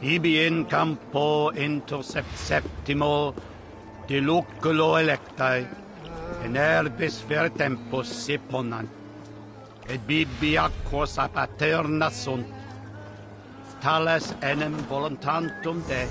Ibi in campo intercept septimo diluculo electae, in herbis ver tempus se ponant, et bibi aquos a paterna sunt, tales enim voluntantum Dei.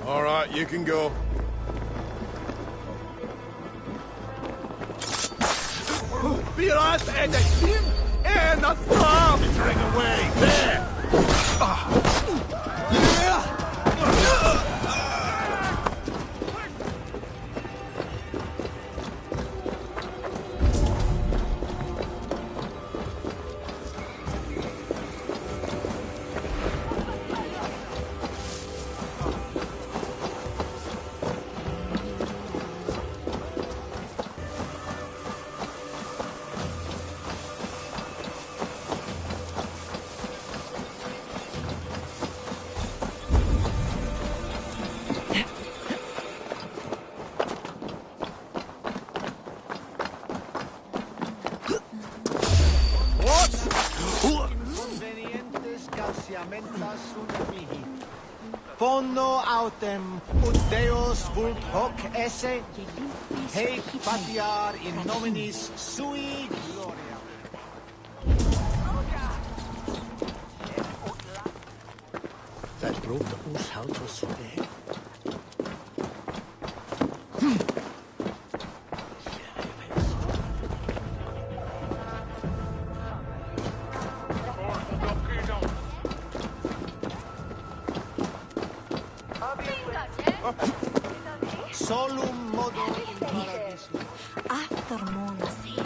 All right, you can go. Wir hast eine Stimme and a thumb! Bring away! There! Fono autem ut Deus vult hoc esse, heic patiar in nominis sui gloria. Dat brood ons houdt ons voorbij. Solum modo in paradis. After Monasi.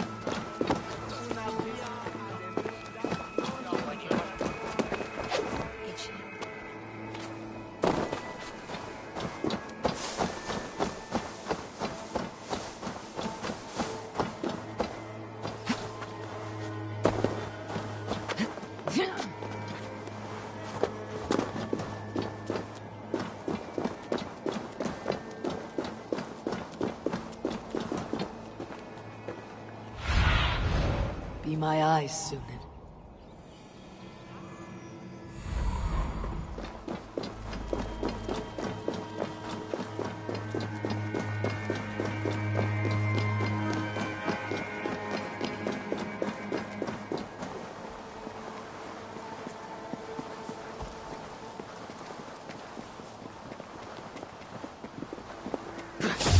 Be my eyes, Sunan.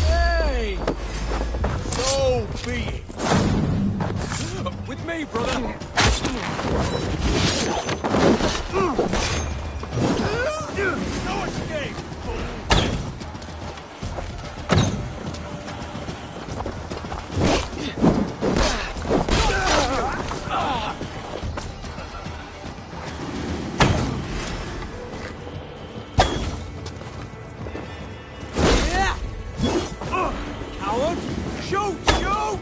Hey! So be it. With me, brother. No escape. Coward! Shoot! Shoot!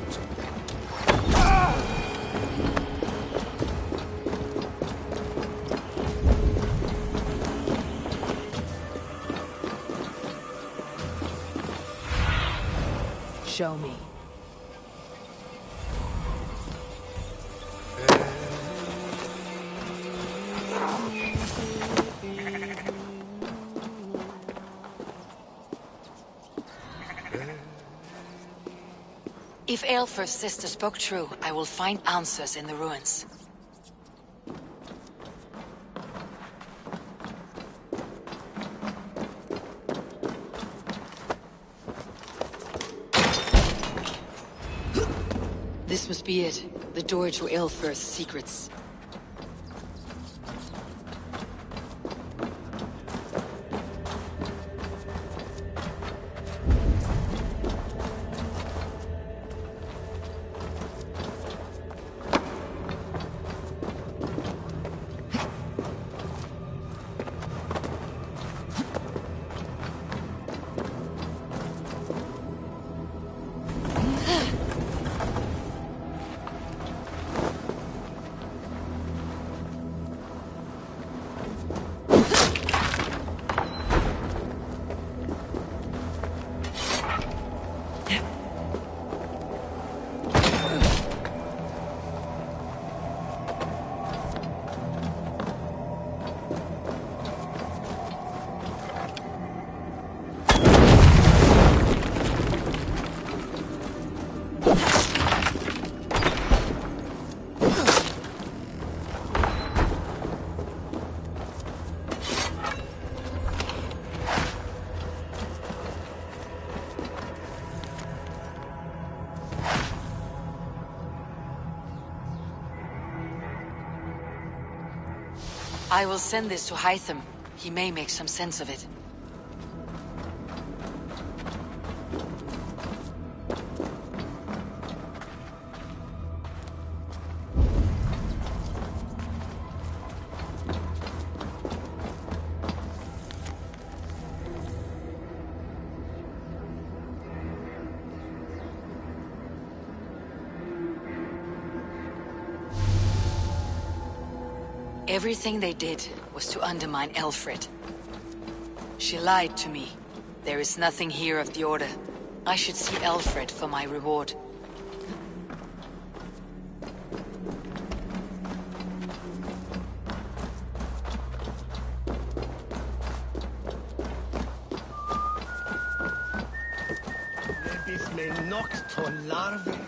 Show me. If Aelfir's sister spoke true, I will find answers in the ruins. This must be it. The door to Aelfir's secrets. I will send this to Hytham. He may make some sense of it. Everything they did was to undermine Elfred. She lied to me. There is nothing here of the Order. I should see Elfred for my reward. Lebis me nocto larvae.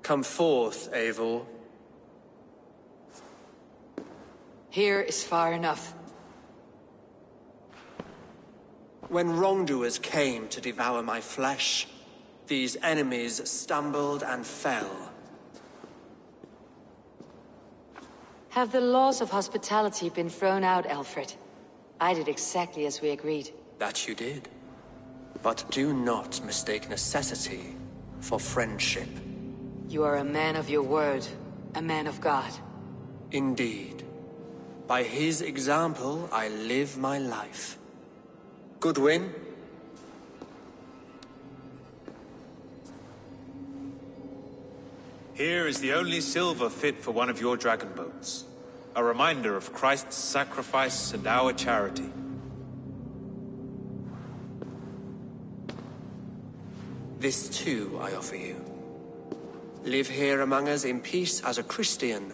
Come forth, Eivor. Here is far enough. When wrongdoers came to devour my flesh, these enemies stumbled and fell. Have the laws of hospitality been thrown out, Alfred? I did exactly as we agreed. That you did. But do not mistake necessity for friendship. You are a man of your word, a man of God. Indeed. By his example, I live my life. Goodwin? Here is the only silver fit for one of your dragon boats. A reminder of Christ's sacrifice and our charity. This too I offer you. Live here among us in peace as a Christian,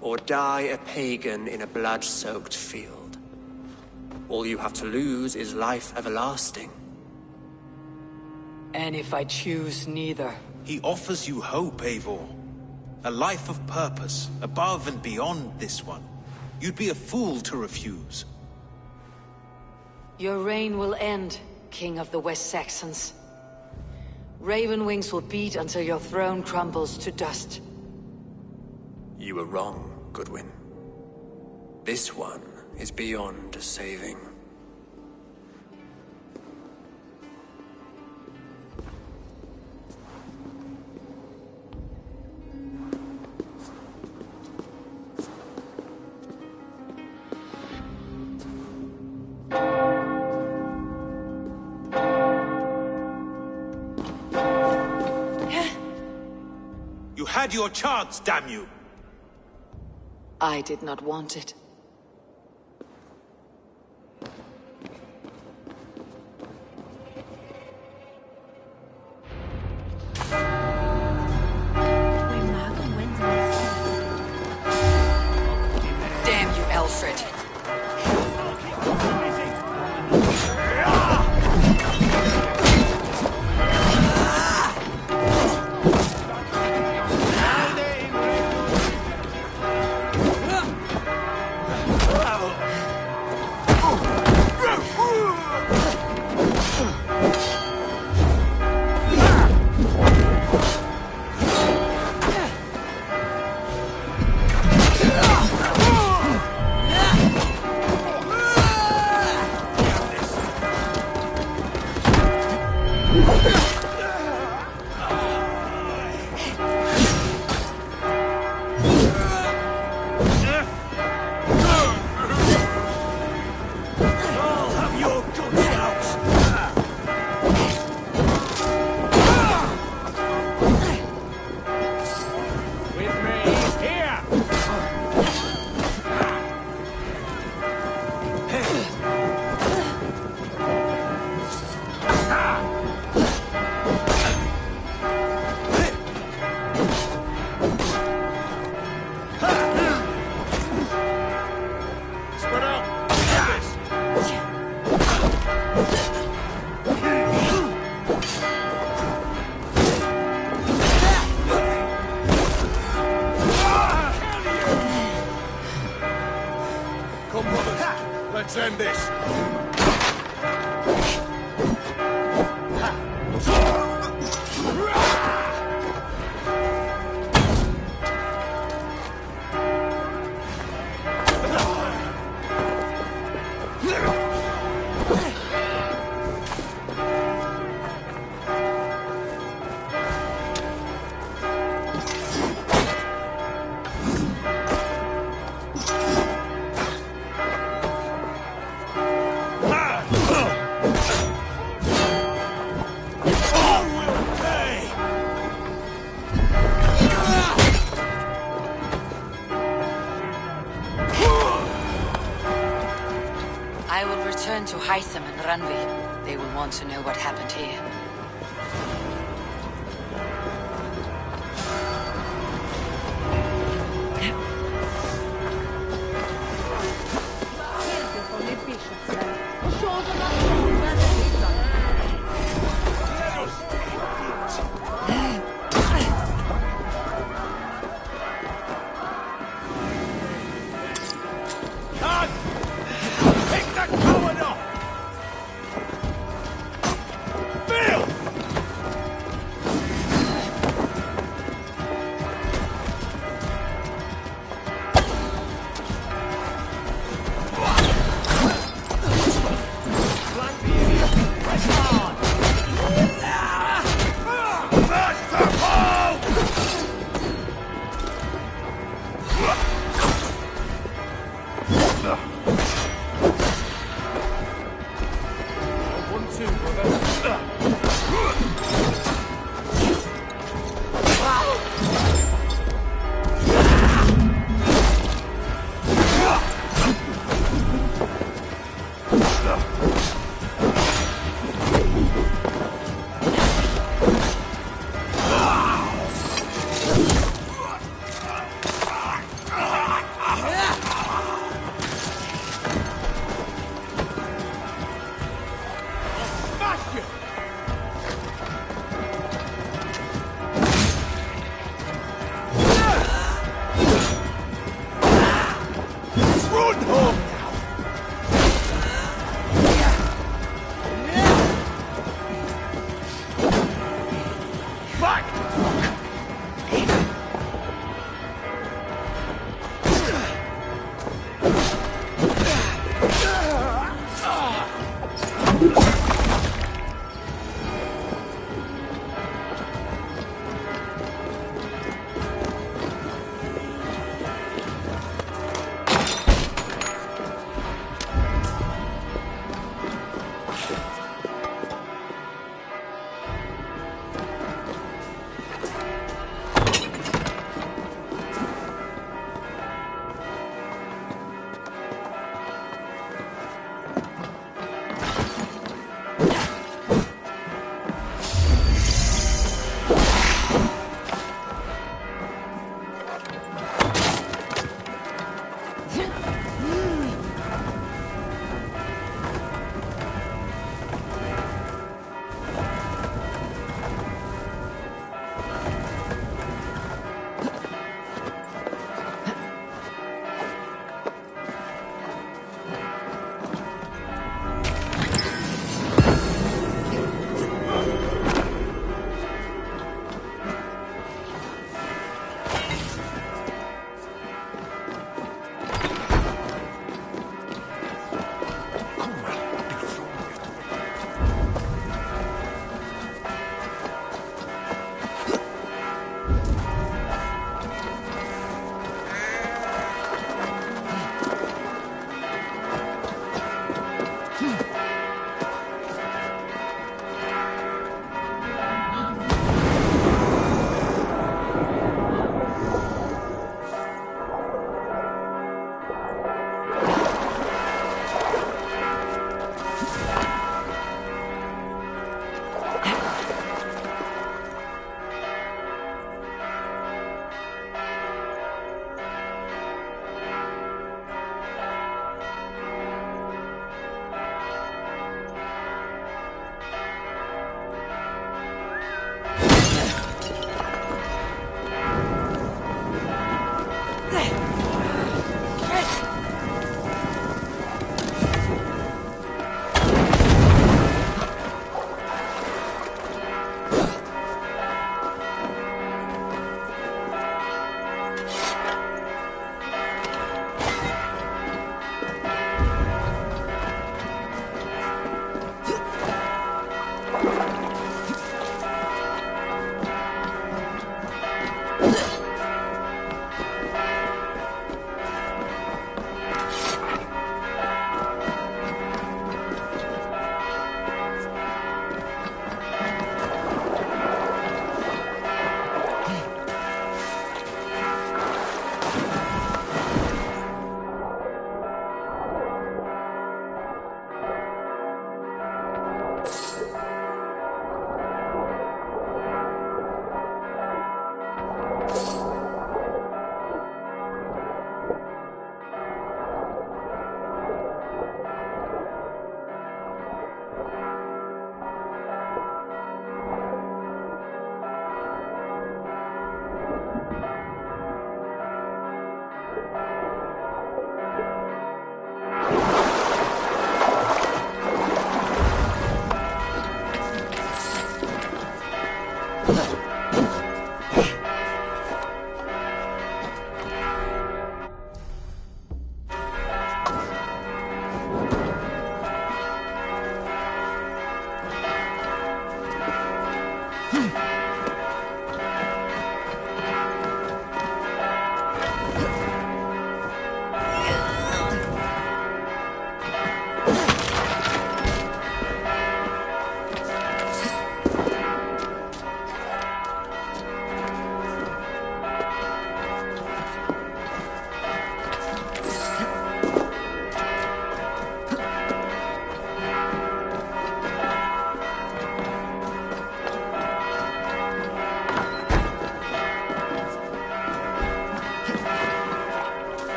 or die a pagan in a blood-soaked field. All you have to lose is life everlasting. And if I choose neither? He offers you hope, Eivor. A life of purpose, above and beyond this one. You'd be a fool to refuse. Your reign will end, King of the West Saxons. Raven wings will beat until your throne crumbles to dust. You were wrong, Goodwin. This one is beyond saving. had your chance, damn you! I did not want it. Damn you, Alfred. Let's end this. I will return to Hytham and Ranvi. They will want to know what happened here. Pick the coward up! Bill!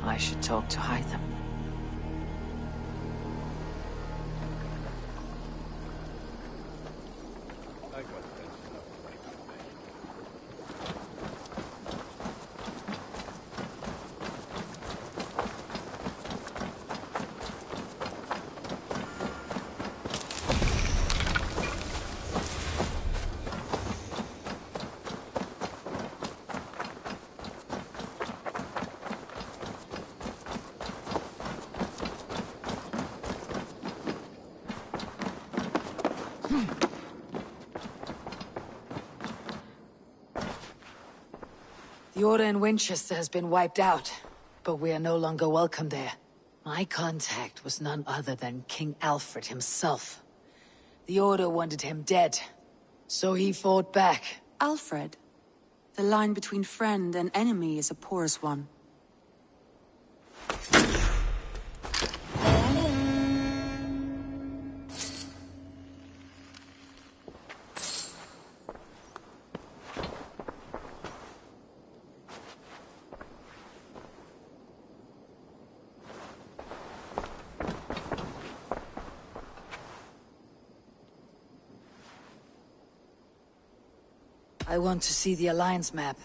I should talk to Hytham. The Order in Winchester has been wiped out, but we are no longer welcome there. My contact was none other than King Alfred himself. The Order wanted him dead, so he fought back. Alfred? The line between friend and enemy is a porous one. I want to see the Alliance map.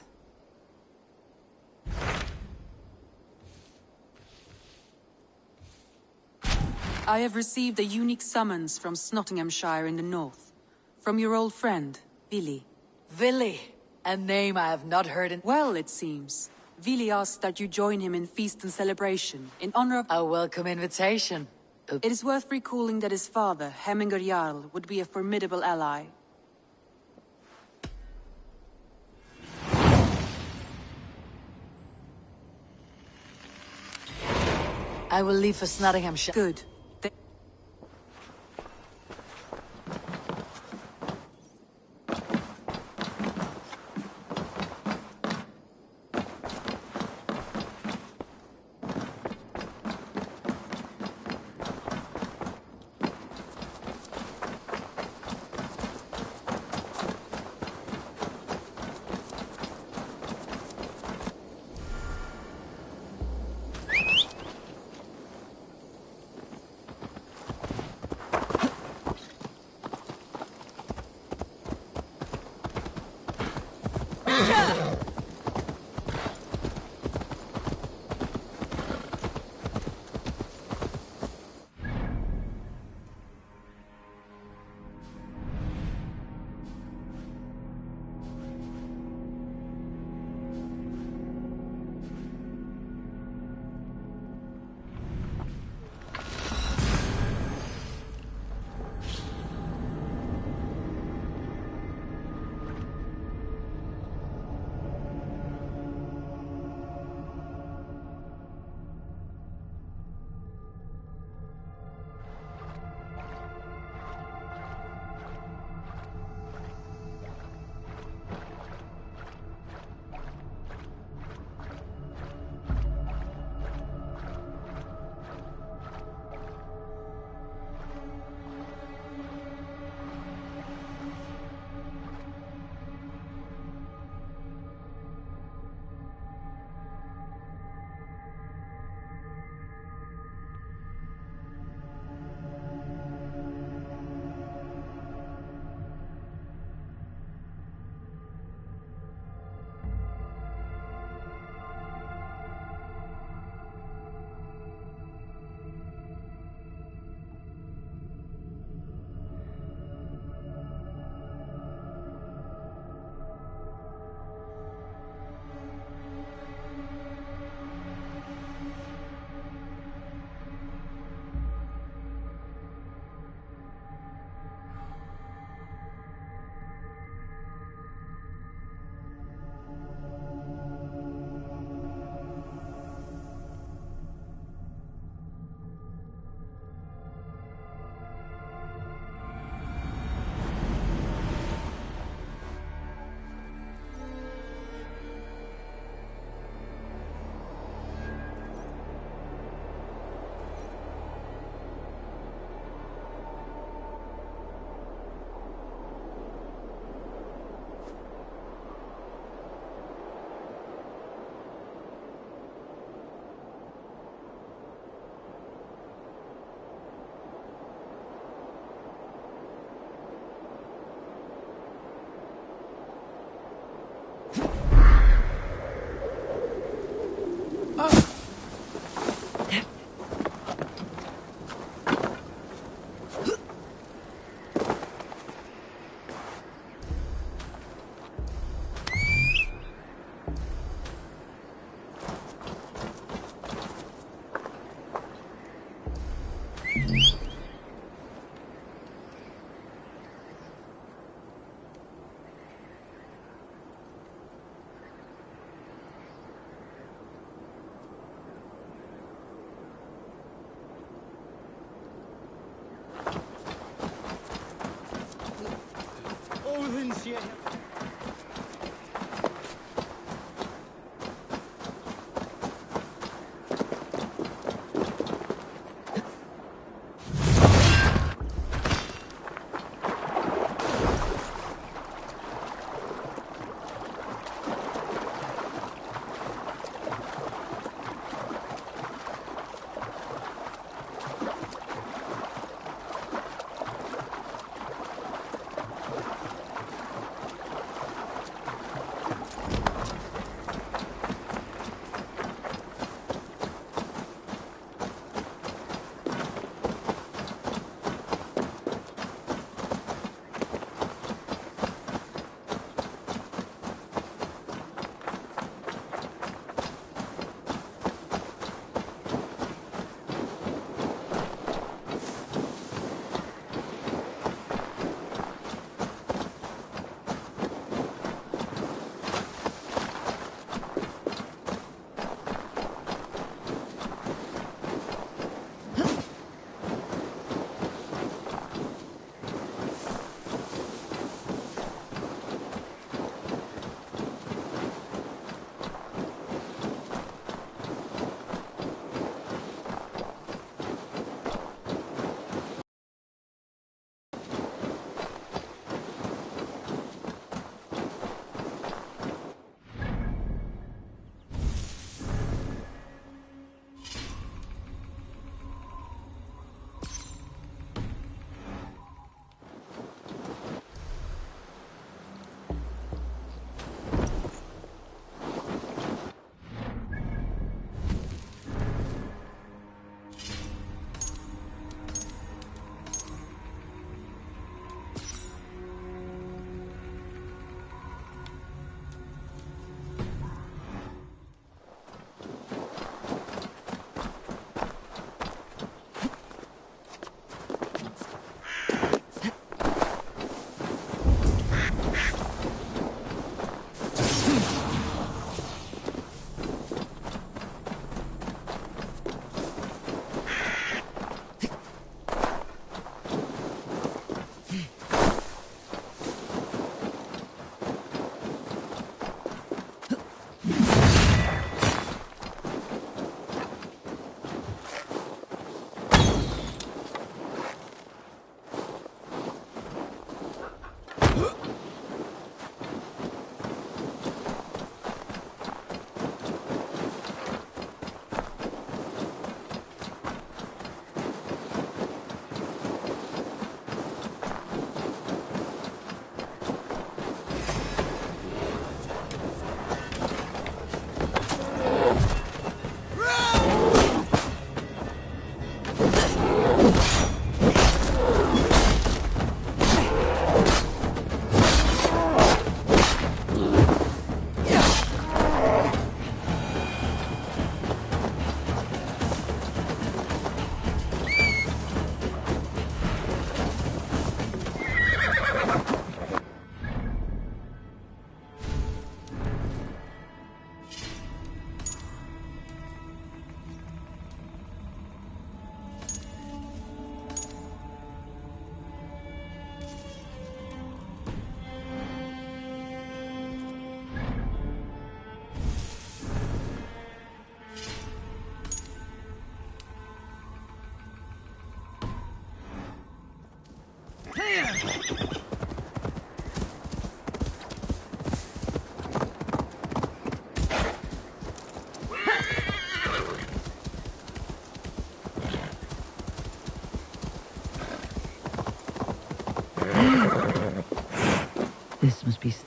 I have received a unique summons from Nottinghamshire in the north. From your old friend, Vili. Vili, a name I have not heard in... Well, it seems. Vili asked that you join him in feast and celebration, in honor of... A welcome invitation. It is worth recalling that his father, Hemminger Jarl, would be a formidable ally. I will leave for Nottinghamshire. Good.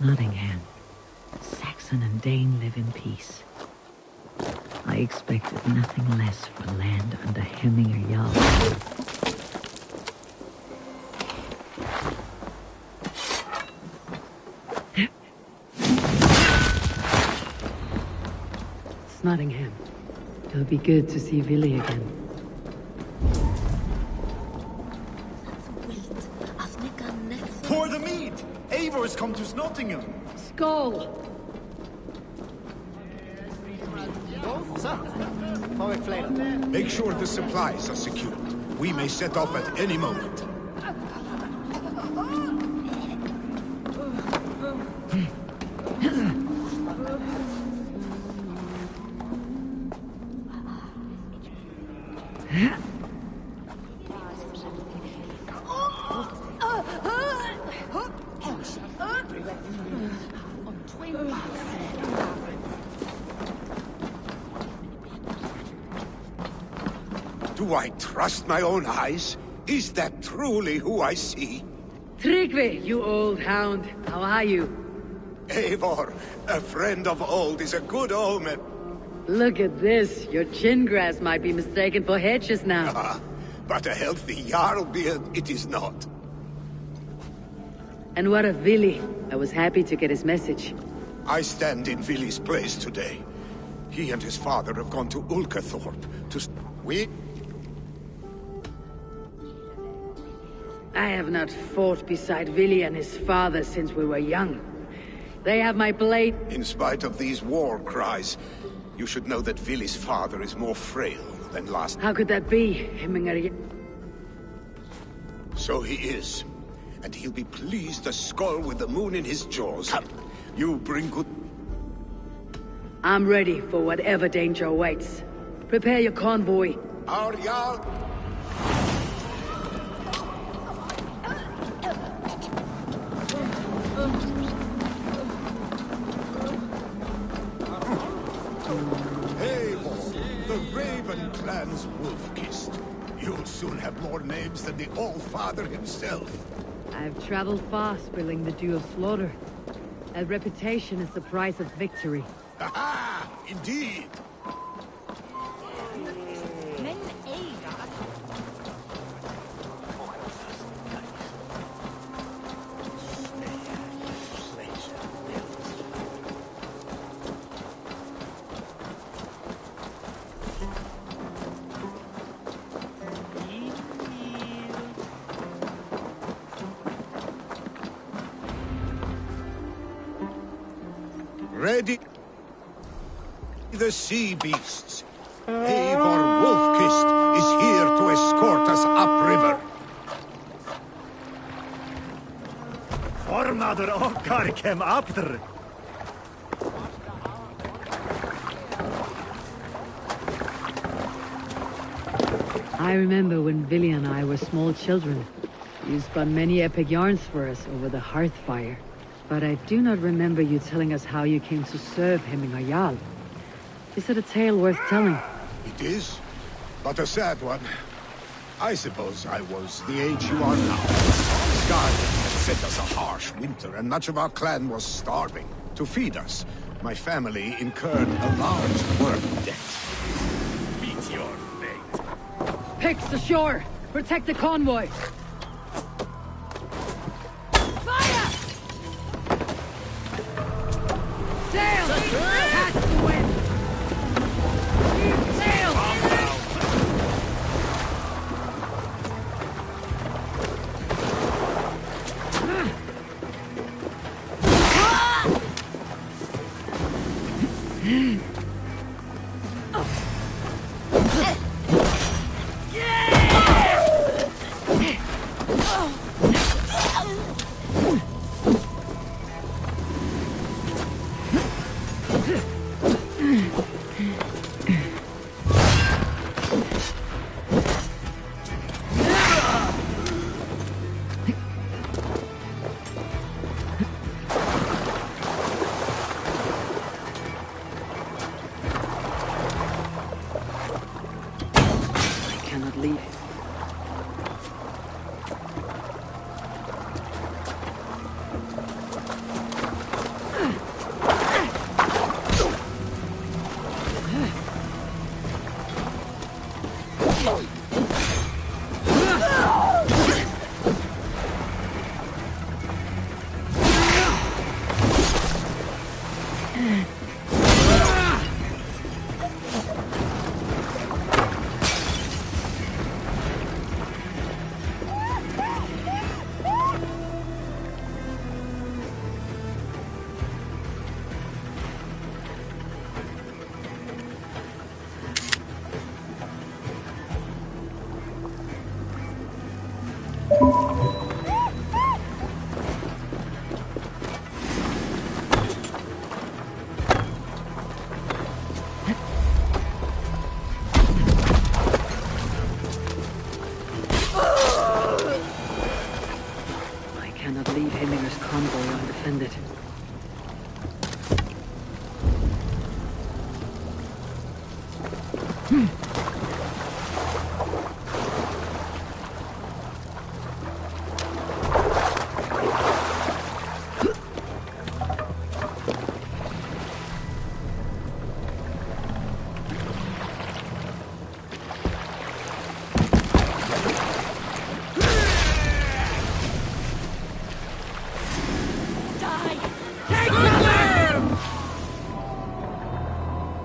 Nottingham. Saxon and Dane live in peace. I expected nothing less for land under Hemminger Jarl. It's Nottingham. It'll be good to see Vili again. Pour the mead! Eivor's come to Nottingham! Skull! Make sure the supplies are secured. We may set off at any moment. Do I trust my own eyes? Is that truly who I see? Tryggvi, you old hound. How are you? Eivor, a friend of old is a good omen. Look at this. Your chin grass might be mistaken for hedges now. But a healthy Jarl beard it is not. And what of Vili? I was happy to get his message. I stand in Vili's place today. He and his father have gone to Ulkathorpe to... I have not fought beside Vili and his father since we were young. They have my blade... In spite of these war cries, you should know that Vili's father is more frail than last... How could that be, Hemminger? So he is. And he'll be pleased to skull with the moon in his jaws. You bring good... I'm ready for whatever danger awaits. Prepare your convoy. Our Jarl... Clan's wolf-kissed. You'll soon have more names than the All-Father himself. I've traveled far, spilling the dew of slaughter. A reputation is the price of victory. Ha-ha! Indeed! Ready the sea beasts. Eivor Wolfkist is here to escort us upriver. Formadur okkar kem after. I remember when Vili and I were small children. You spun many epic yarns for us over the hearth fire. But I do not remember you telling us how you came to serve Hemminger Jarl. Is it a tale worth telling? It is, but a sad one. I suppose I was the age you are now. Skyrim had set us a harsh winter, and much of our clan was starving. To feed us, my family incurred a large work debt. Meet your fate. Picks ashore! Protect the convoy! Sail! Catch the wind! Sail!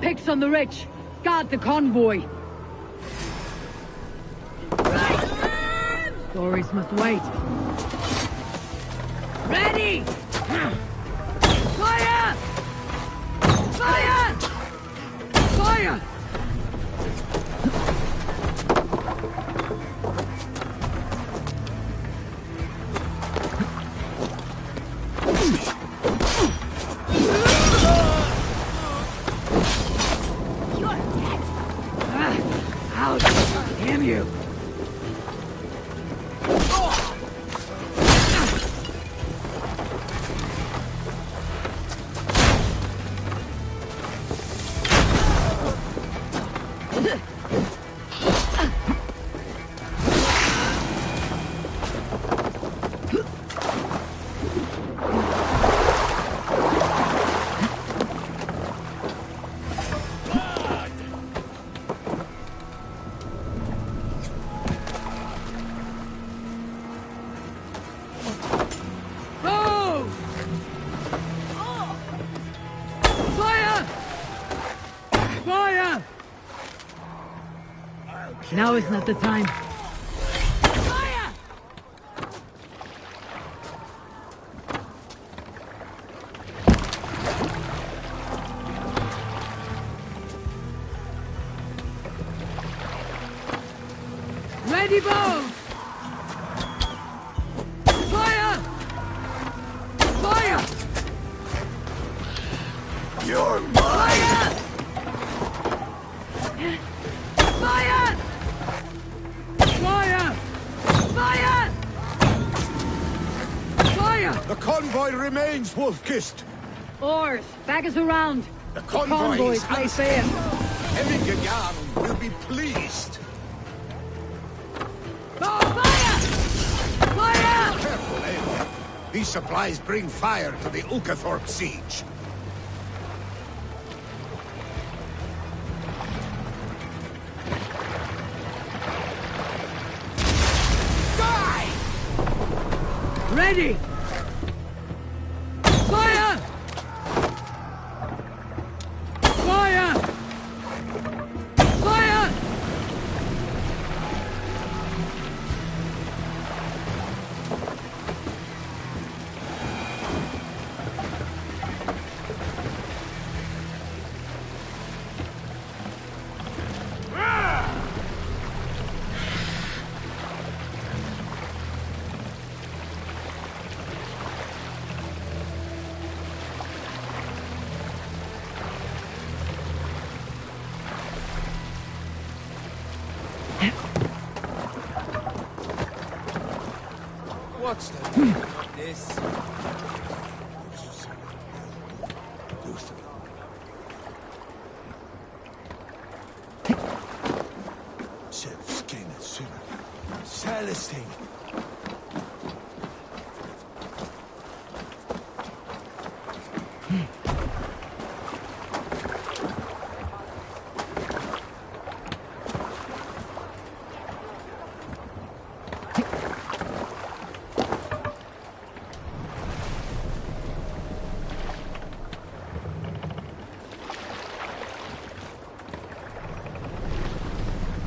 Picks on the rich. Guard the convoy. Stories must wait. Ready! Fire! Fire! Fire! Now is not the time. Fire! Ready, bow! Fire! Fire! You're mine! Fire! Fire! Fire! Fire! Fire! The convoy remains, Wolf-Kissed. Oars, back us around. The convoy is play fair. Hemingway will be pleased. Oh, fire! Fire! Careful, Aelia. These supplies bring fire to the Ukathorpe siege. Ready! Fire! Fire! Fire! What's the meaning of this? Celestine.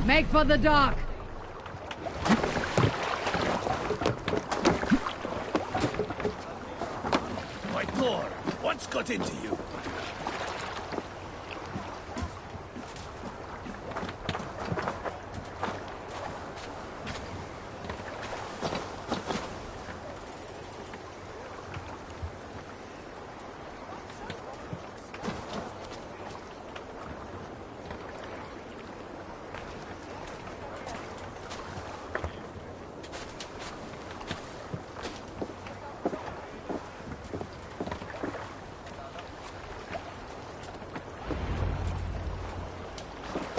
Make for the dock! My Thor, what's got into you?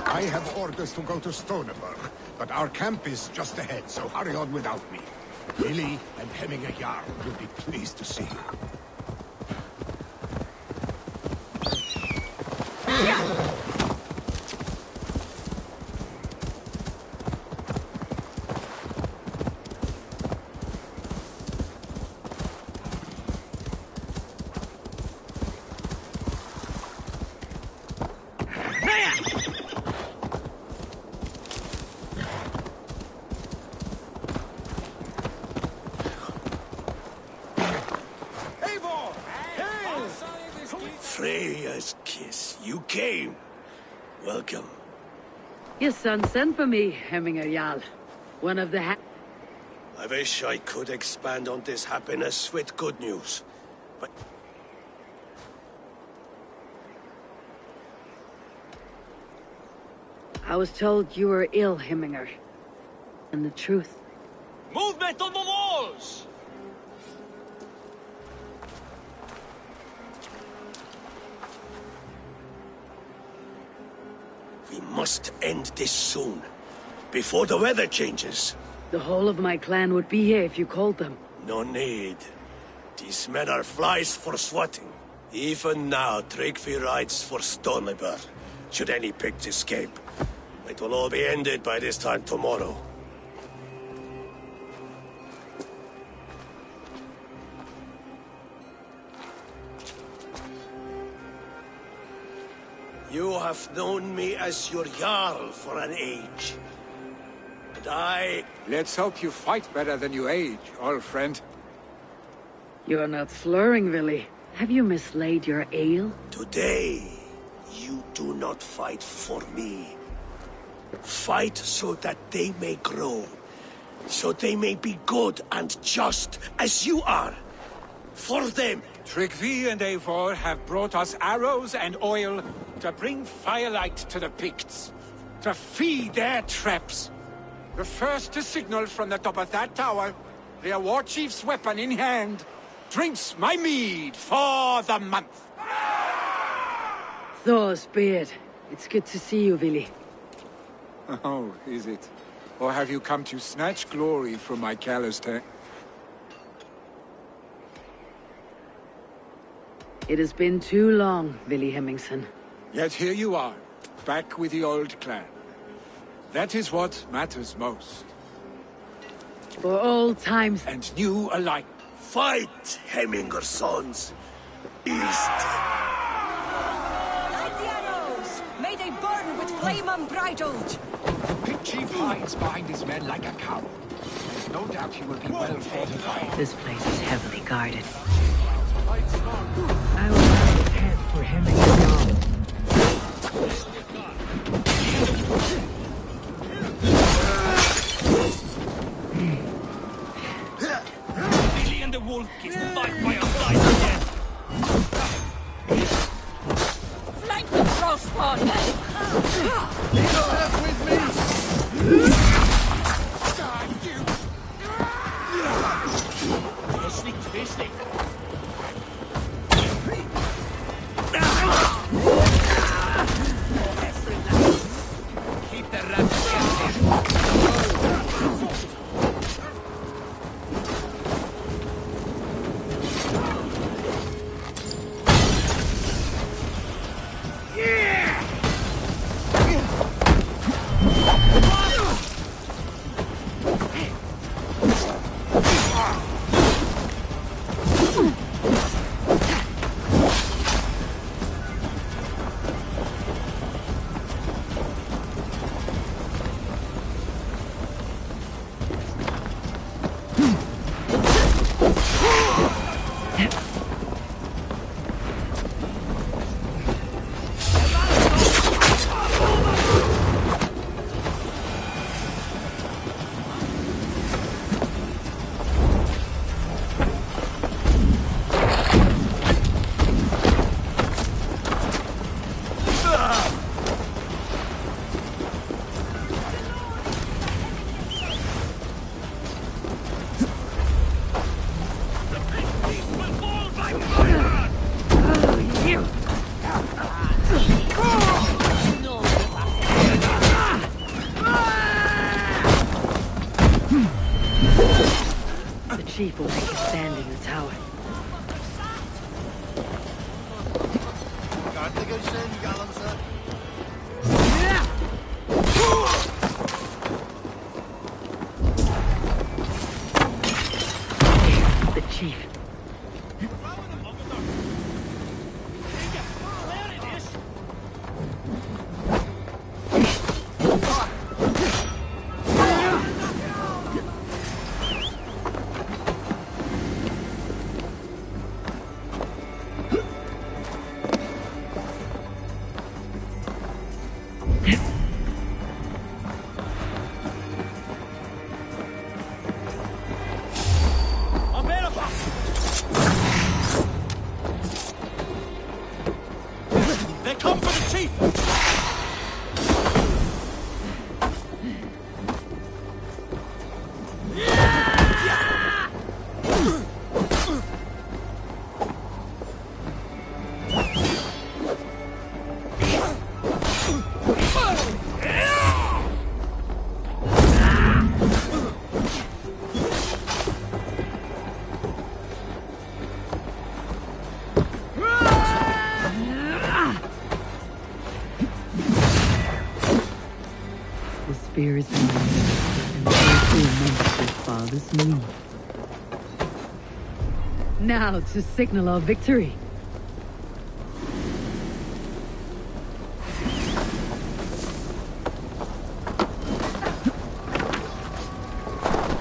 I have orders to go to Stoneberg, but our camp is just ahead, so hurry on without me. Lily and Hemminger Jarl will be pleased to see you. Freya's kiss. You came. Welcome. Your son sent for me, Hemminger Jarl. One of the I wish I could expand on this happiness with good news, but... I was told you were ill, Hemminger. And the truth. Movement on the walls! We must end this soon, before the weather changes. The whole of my clan would be here if you called them. No need. These men are flies for swatting. Even now, Tryggvi rides for Stormberg, should any Picts escape. It will all be ended by this time tomorrow. You have known me as your Jarl for an age. And I... Let's hope you fight better than you age, old friend. You're not slurring, Willy. Have you mislaid your ale? Today, you do not fight for me. Fight so that they may grow. So they may be good and just, as you are. For them. Tryggvi and Eivor have brought us arrows and oil to bring firelight to the Picts. To feed their traps. The first to signal from the top of that tower, their war chief's weapon in hand, drinks my mead for the month. Thor's beard. It's good to see you, Willy. Oh, is it? Or have you come to snatch glory from my calloused hand? It has been too long, Willy Hemmingson. Yet here you are, back with the old clan. That is what matters most. For old times... And new alike. Fight, Hemminger sons. East. Light the arrows! May they burn with flame unbridled! Pict Chief hides behind his men like a coward. There's no doubt he will be well fortified. This place is heavily guarded. I will have his head for Hemminger Jarl. Billy and the Wolf Kiss fight by our side again. Flank the crossbow! Hero have with me! Keep the rats guessing. chief will make a stand in the tower. The chief. They come for the chief! The spear is mine, and those who remember their father's name. Now to signal our victory.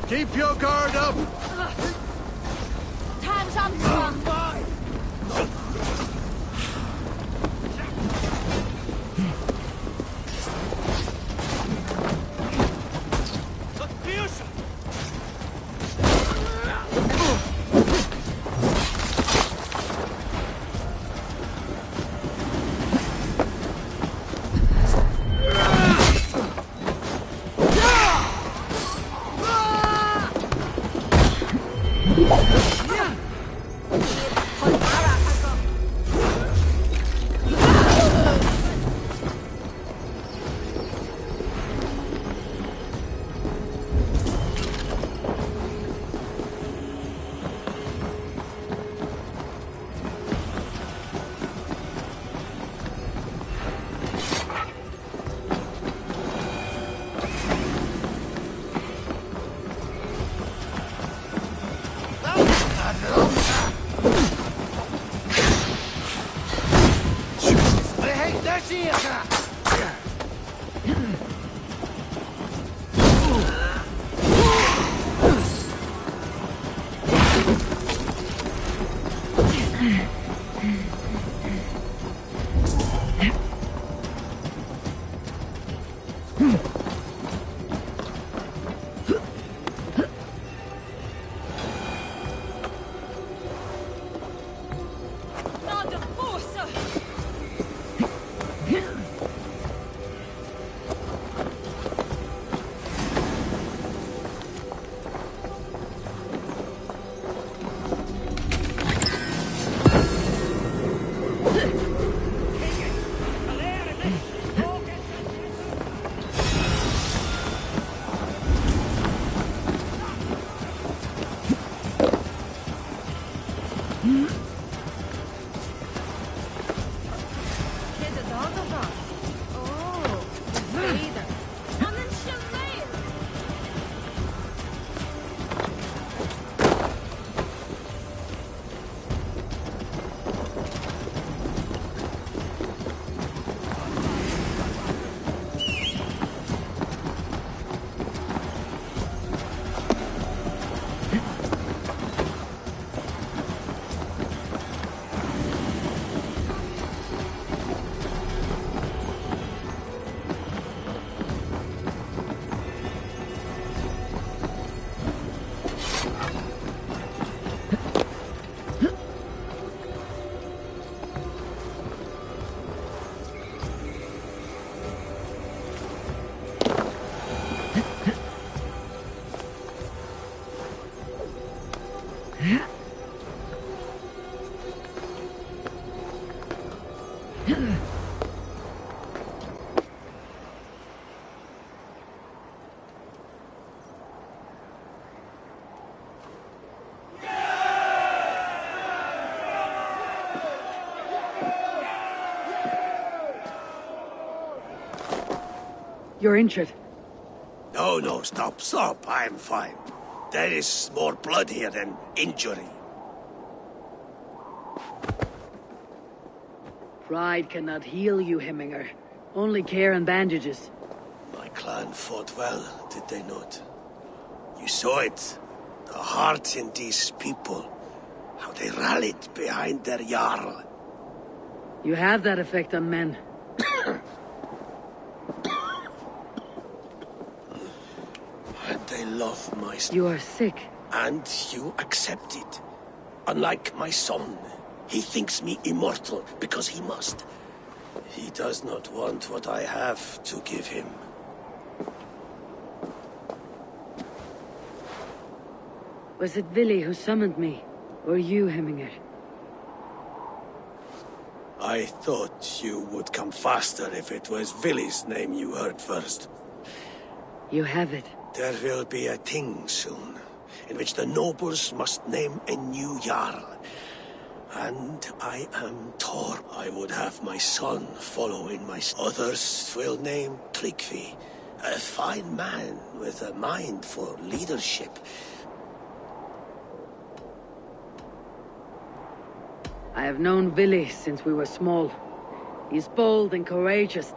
Keep your guard up! Time's up, son. You're injured. No, stop. I'm fine. There is more blood here than injury. Pride cannot heal you, Hemminger. Only care and bandages. My clan fought well, did they not? You saw it. The heart in these people. How they rallied behind their Jarl. You have that effect on men. And they love my... You are sick. And you accept it. Unlike my son, he thinks me immortal because he must. He does not want what I have to give him. Was it Vili who summoned me? Or you, Hemminger? I thought you would come faster if it was Vili's name you heard first. You have it. There will be a thing soon, in which the nobles must name a new Jarl. And I am torn. I would have my son follow in my... Others will name Tryggvi, a fine man with a mind for leadership. I have known Vili since we were small. He's bold and courageous.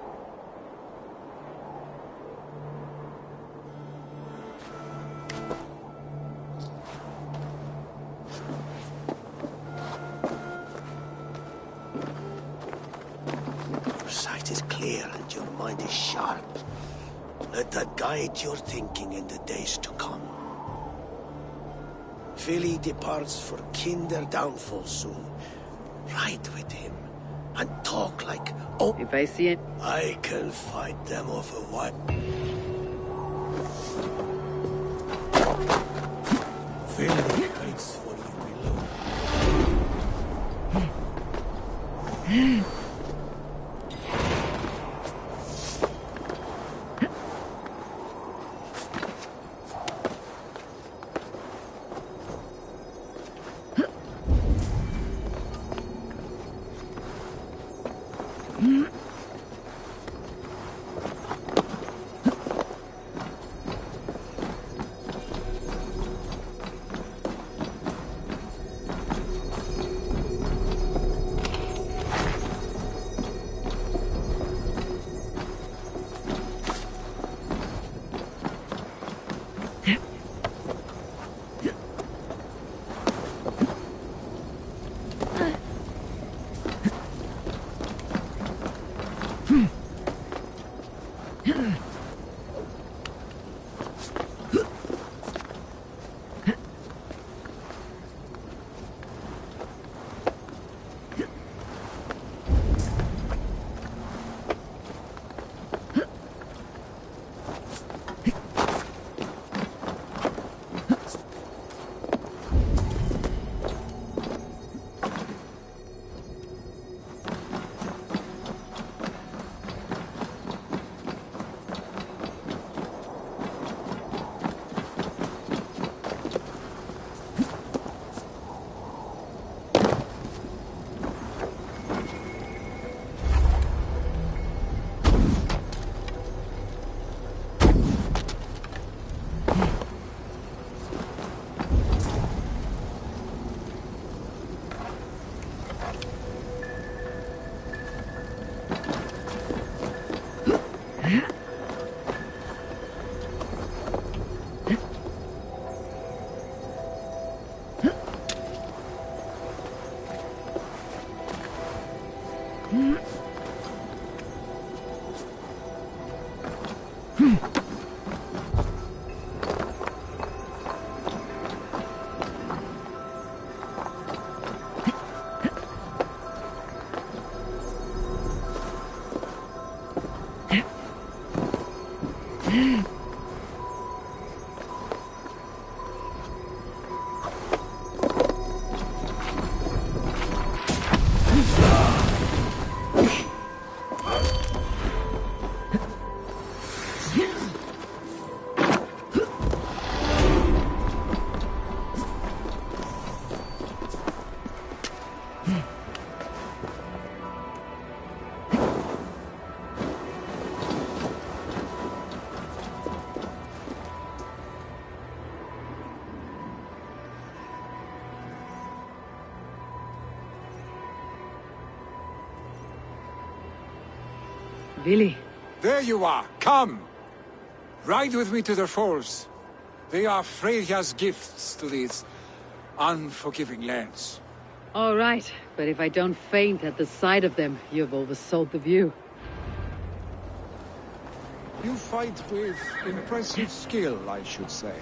Your sight is clear and your mind is sharp. Let that guide your thinking in the days to come. Vili departs for kinder downfall soon. Ride with him, and talk like... Oh, if I see it... I can fight them off a while. Vili waits for you below. Vili. There you are. Come! Ride with me to the falls. They are Freya's gifts to these unforgiving lands. All right, but if I don't faint at the sight of them, you've oversold the view. You fight with impressive skill, I should say.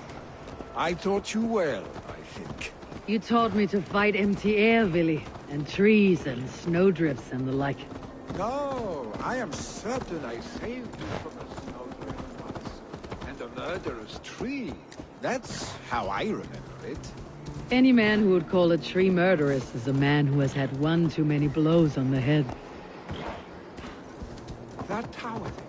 I taught you well, I think. You taught me to fight empty air, Vili, and trees and snowdrifts and the like. No, I am certain I saved you from a snowdrift once, and a murderous tree. That's how I remember it. Any man who would call a tree murderous is a man who has had one too many blows on the head. That tower thing.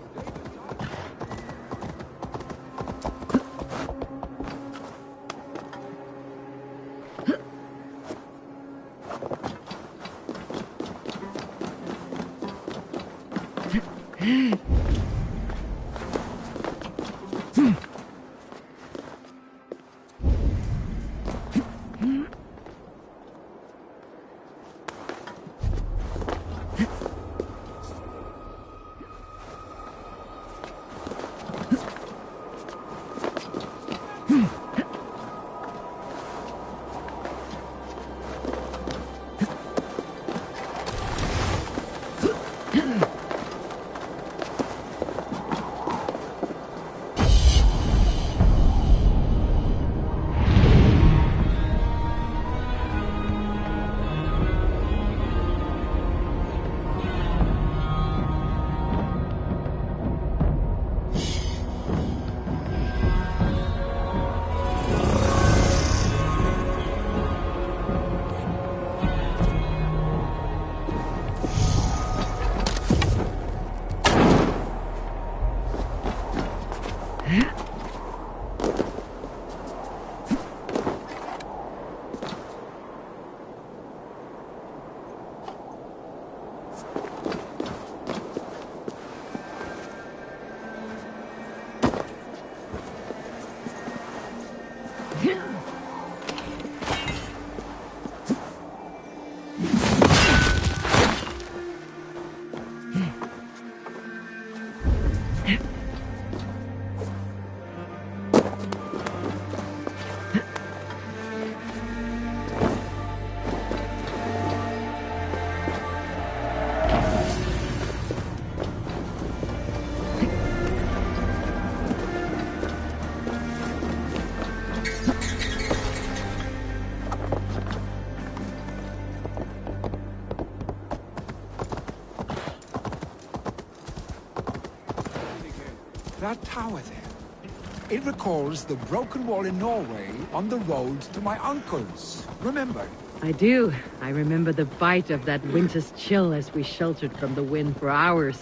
That tower there. It recalls the broken wall in Norway on the road to my uncle's. Remember? I do. I remember the bite of that winter's chill as we sheltered from the wind for hours.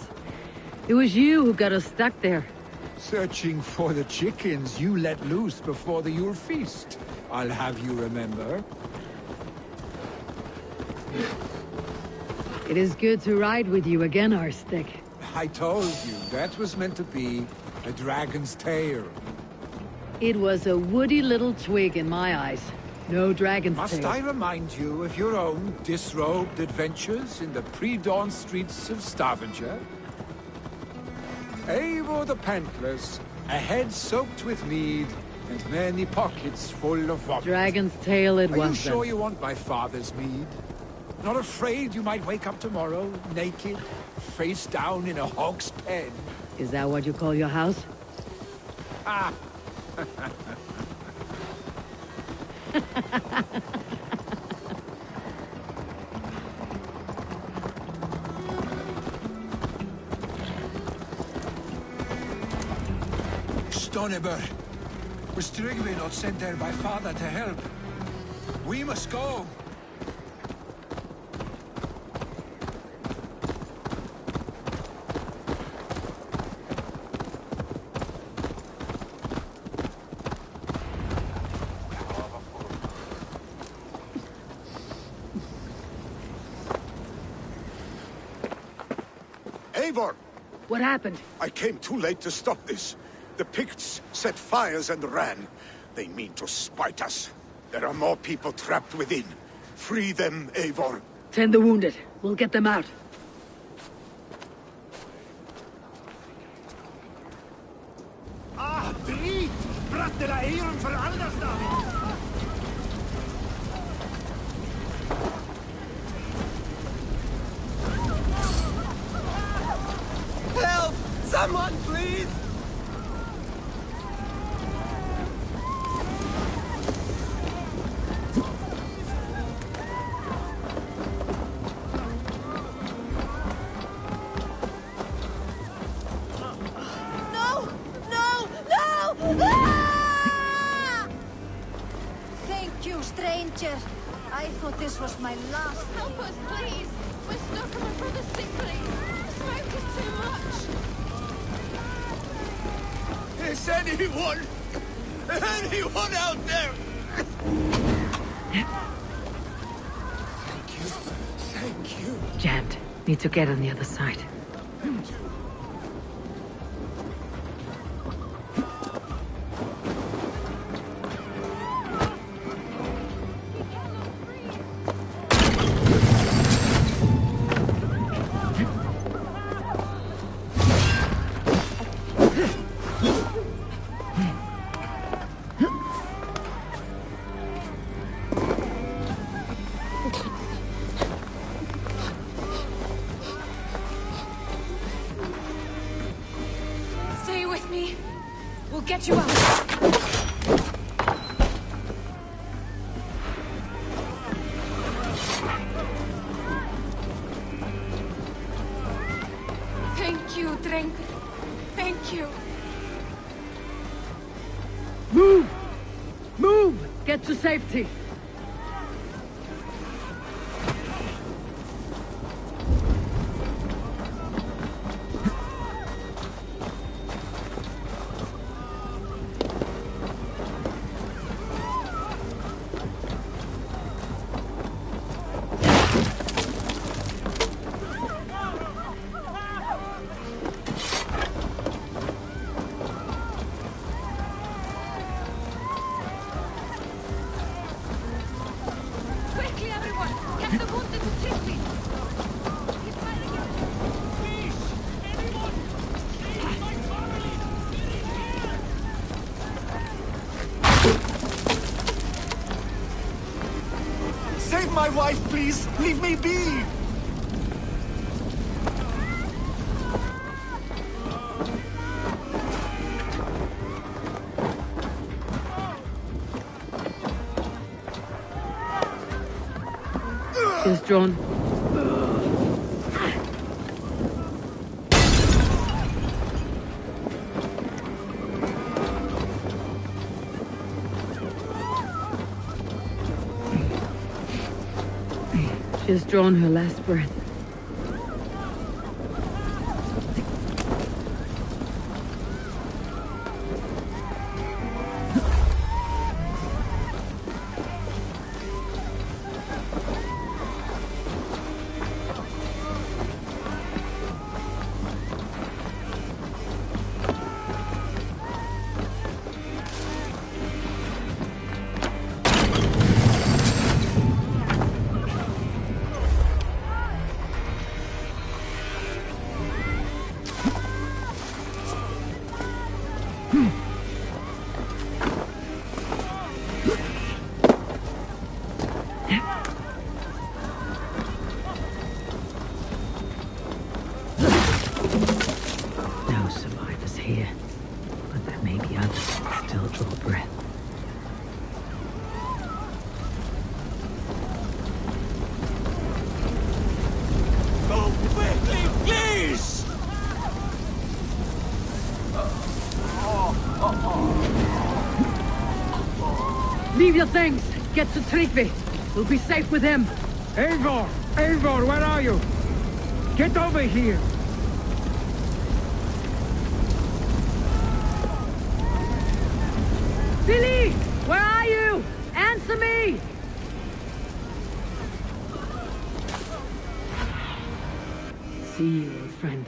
It was you who got us stuck there. Searching for the chickens you let loose before the Yule feast. I'll have you remember. It is good to ride with you again, Arstic. I told you, that was meant to be a dragon's tail. It was a woody little twig in my eyes. No dragon's Must tail. I remind you of your own disrobed adventures in the pre-dawn streets of Stavanger? Eivor the Pantless, a head soaked with mead, and many pockets full of vomit. Dragon's tail it was. Are you sure you want my father's mead? Not afraid you might wake up tomorrow, naked, face down in a hog's pen? Is that what you call your house? Ah! Stonebur, was Tryggvi not sent there by father to help? We must go! Eivor! What happened? I came too late to stop this. The Picts set fires and ran. They mean to spite us. There are more people trapped within. Free them, Eivor. Tend the wounded. We'll get them out. Brattela Ehren för allas namn! Help! Someone, please! No! No! No! Ah! Thank you, stranger. I thought this was my last. Help us, please! We're stuck and my brother's sickly. Smoke is too much. Is anyone out there? Thank you. Jammed. Need to get on the other side. Stay with me. We'll get you out. Thank you, Drink. Thank you. Move! Move! Get to safety! Quickly, everyone! Get the wounded to safety! Save my wife, please! Leave me be! Is drawn. She's drawn her last breath. No survivors here, but there may be others that still draw breath. Go quickly, please! Leave your things! Get to Tryggvi! We'll be safe with him! Eivor! Eivor, where are you? Get over here! Billy! Where are you? Answer me! See you, old friend.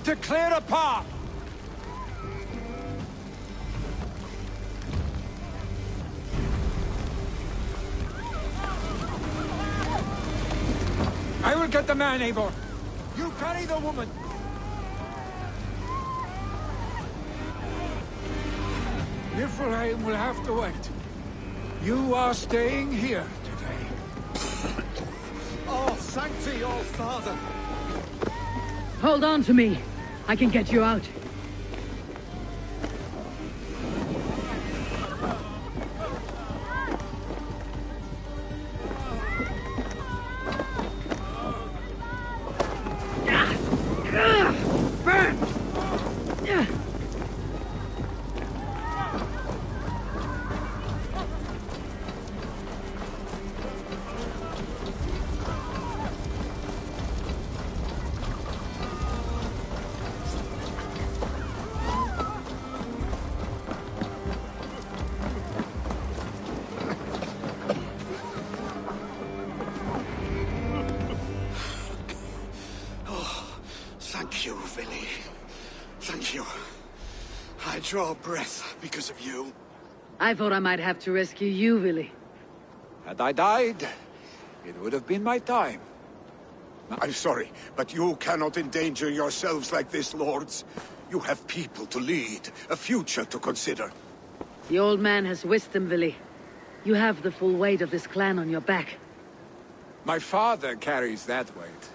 need to clear a path! I will get the man, Eivor. You carry the woman. Niflheim will have to wait. You are staying here today. Oh, sanctity, all father! Hold on to me. I can get you out. Burn! Thank you, Vili. Thank you. I draw breath because of you. I thought I might have to rescue you, Willy. Had I died, it would have been my time. I'm sorry, but you cannot endanger yourselves like this, lords. You have people to lead, a future to consider. The old man has wisdom, Willy. You have the full weight of this clan on your back. My father carries that weight.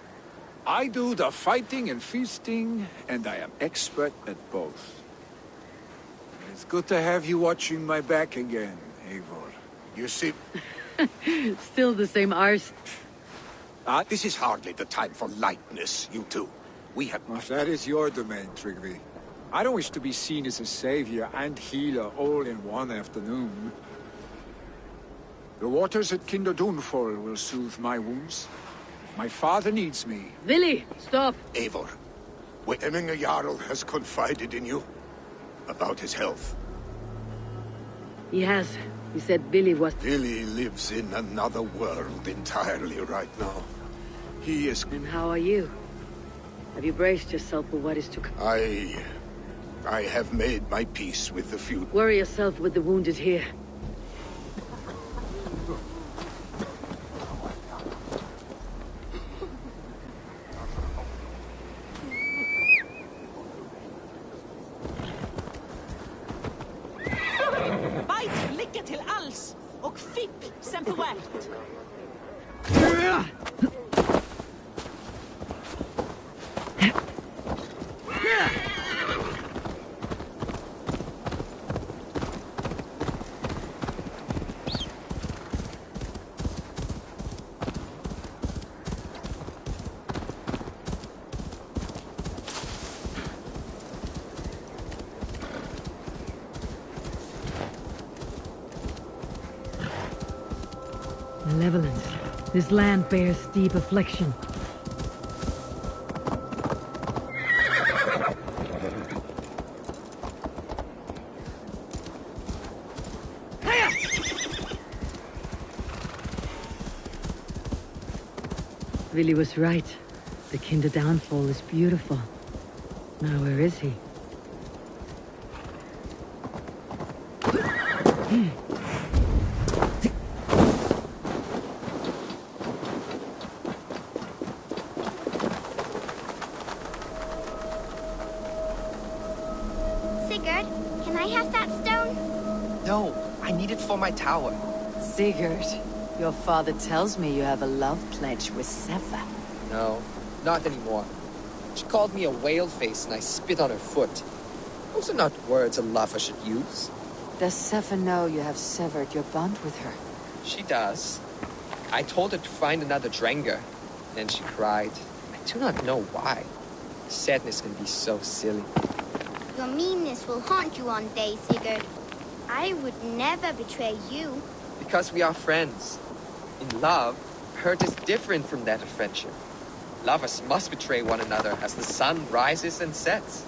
I do the fighting and feasting, and I am expert at both. It's good to have you watching my back again, Eivor. You see... Still the same arse. This is hardly the time for lightness, you two. We have... Well, that is your domain, Trygve. I don't wish to be seen as a savior and healer all in one afternoon. The waters at Kinderdunfol will soothe my wounds. My father needs me. Willy, stop! Eivor, Emminger Jarl has confided in you about his health. He has. He said Billy was... Billy lives in another world entirely right now. He is... And how are you? Have you braced yourself for what is to come? I have made my peace with the feud. Worry yourself with the wounded here. Bite lycka till alls och fipp semper värt. Malevolence. This land bears deep affliction. Willy was right. The Kinder downfall is beautiful. Now where is he? Sigurd, can I have that stone? No, I need it for my tower. Sigurd, your father tells me you have a love pledge with Sefa. No, not anymore. She called me a whale face and I spit on her foot. Those are not words a lover should use. Does Sefa know you have severed your bond with her? She does. I told her to find another Drengar. Then she cried. I do not know why. Sadness can be so silly. Your meanness will haunt you one day, Sigurd. I would never betray you. Because we are friends. In love, hurt is different from that of friendship. Lovers must betray one another as the sun rises and sets.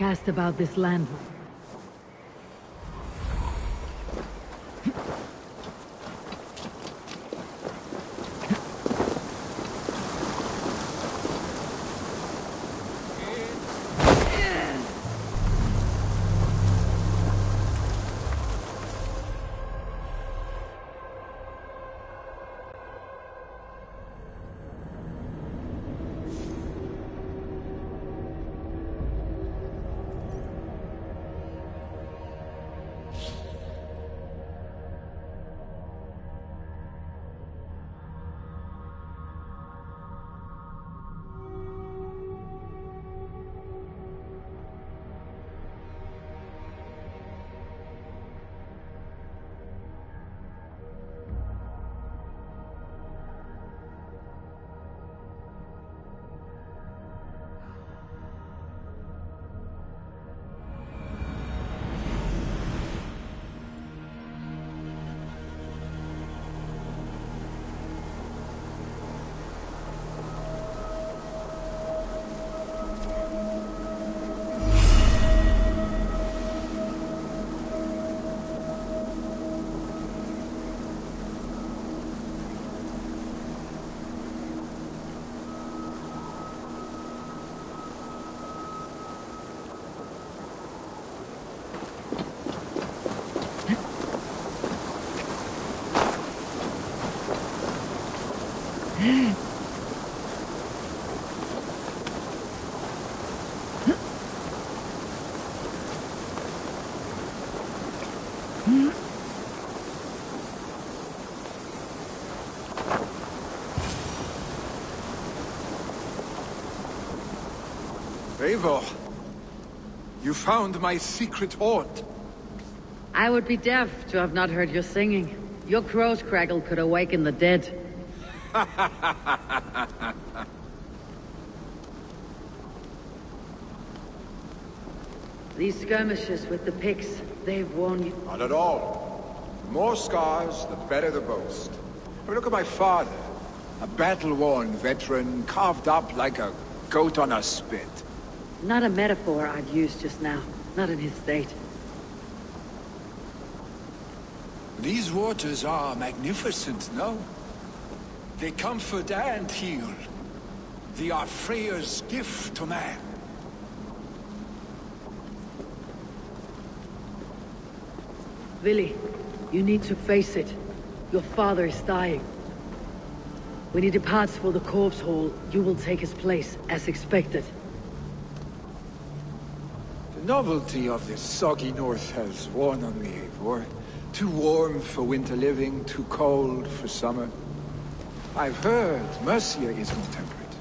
cast about this land. Eivor, you found my secret haunt. I would be deaf to have not heard your singing. Your crow's crackle could awaken the dead. These skirmishes with the Picts, they've worn you. Not at all. The more scars, the better the boast. I mean, look at my father. A battle-worn veteran, carved up like a goat on a spit. Not a metaphor I'd use just now. Not in his state. These waters are magnificent, no? They comfort and heal. They are Freya's gift to man. Vili, you need to face it. Your father is dying. When he departs for the corpse hall, you will take his place, as expected. The novelty of this soggy north has worn on me, Eivor. Too warm for winter living, too cold for summer. I've heard Mercia is more temperate.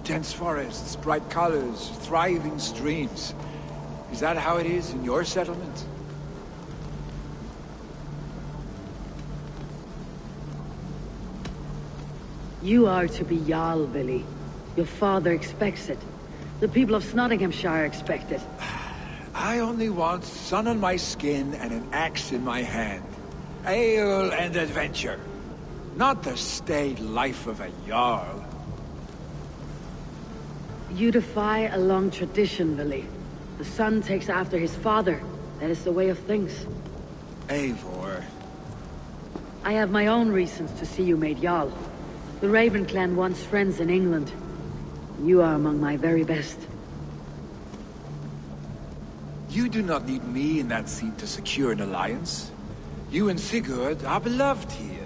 Dense forests, bright colors, thriving streams. Is that how it is in your settlement? You are to be Jarl, Vili. Your father expects it. The people of Nottinghamshire expect it. I only want sun on my skin and an axe in my hand. Ale and adventure. Not the staid life of a Jarl. You defy a long tradition, Vili. The son takes after his father. That is the way of things. Eivor. I have my own reasons to see you made Jarl. The Raven clan wants friends in England. You are among my very best. You do not need me in that seat to secure an alliance. You and Sigurd are beloved here.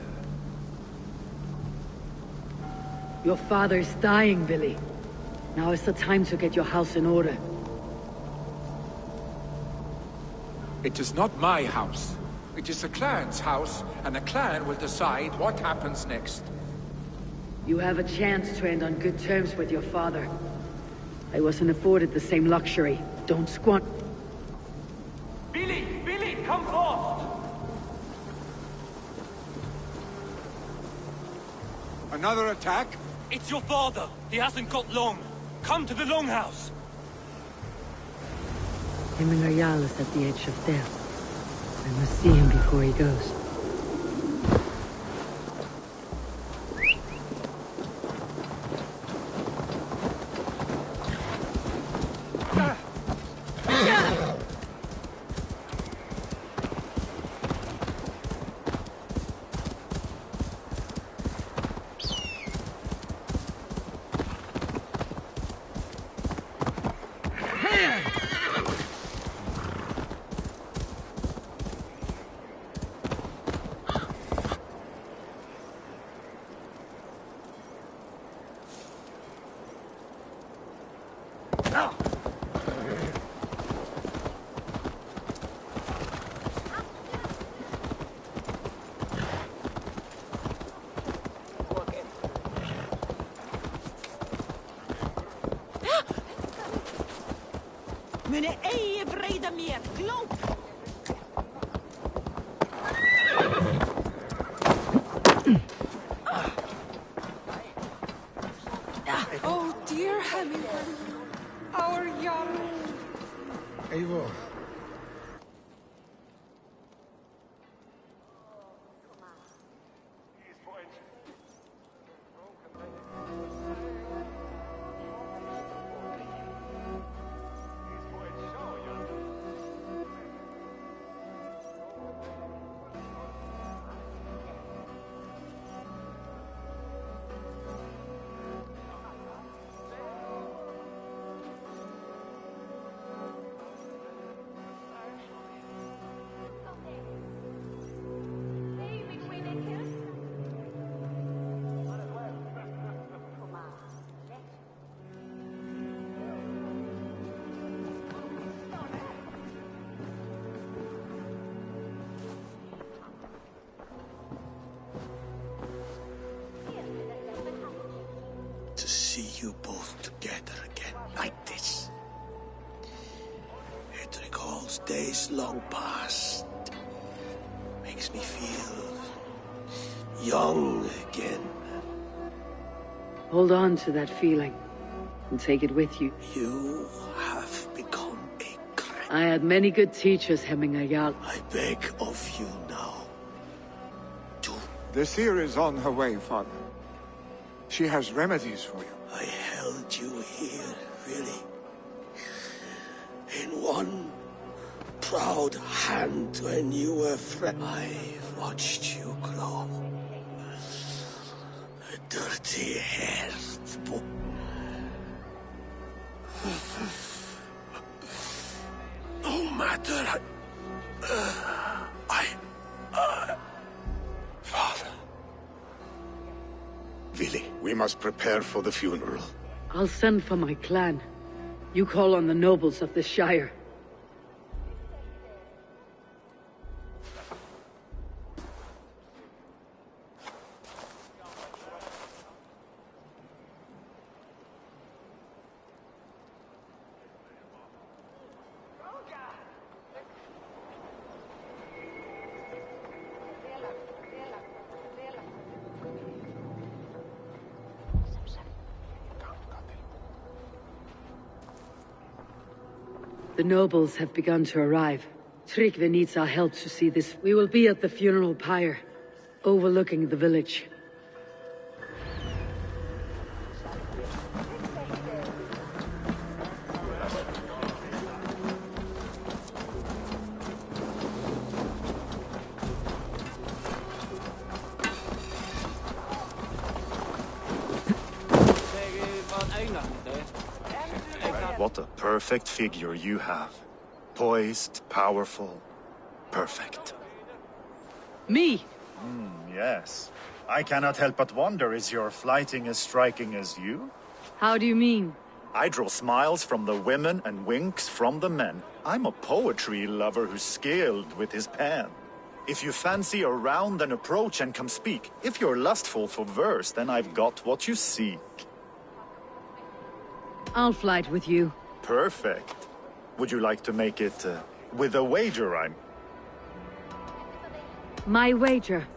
Your father is dying, Vili. Now is the time to get your house in order. It is not my house. It is the clan's house, and the clan will decide what happens next. You have a chance to end on good terms with your father. I wasn't afforded the same luxury. Don't squander. Billy, come forth! Another attack? It's your father. He hasn't got long. Come to the Longhouse. Hemminger Jarl is at the edge of death. I must see him before he goes. muni eigi breyta mér, glóp! Oh, dear Hemingway, our young. Eivor. To see you both together again like this. It recalls days long past. Makes me feel young again. Hold on to that feeling and take it with you. You have become a great... I had many good teachers, Hemingayal. I beg of you now. The seer is on her way, Father. She has remedies for you. I held you here, really. In one proud hand when you were I've watched you grow. A dirty-haired boy. No matter... Father. Vili, we must prepare for the funeral. I'll send for my clan. You call on the nobles of the Shire. The nobles have begun to arrive. Tryggve needs our help to see this. We will be at the funeral pyre, overlooking the village. What a perfect figure you have. Poised, powerful, perfect. Me? Yes. I cannot help but wonder, is your flighting as striking as you? How do you mean? I draw smiles from the women and winks from the men. I'm a poetry lover who's skilled with his pen. If you fancy a round, then approach and come speak. If you're lustful for verse, then I've got what you seek. I'll flight with you. Perfect. Would you like to make it with a wager, My wager.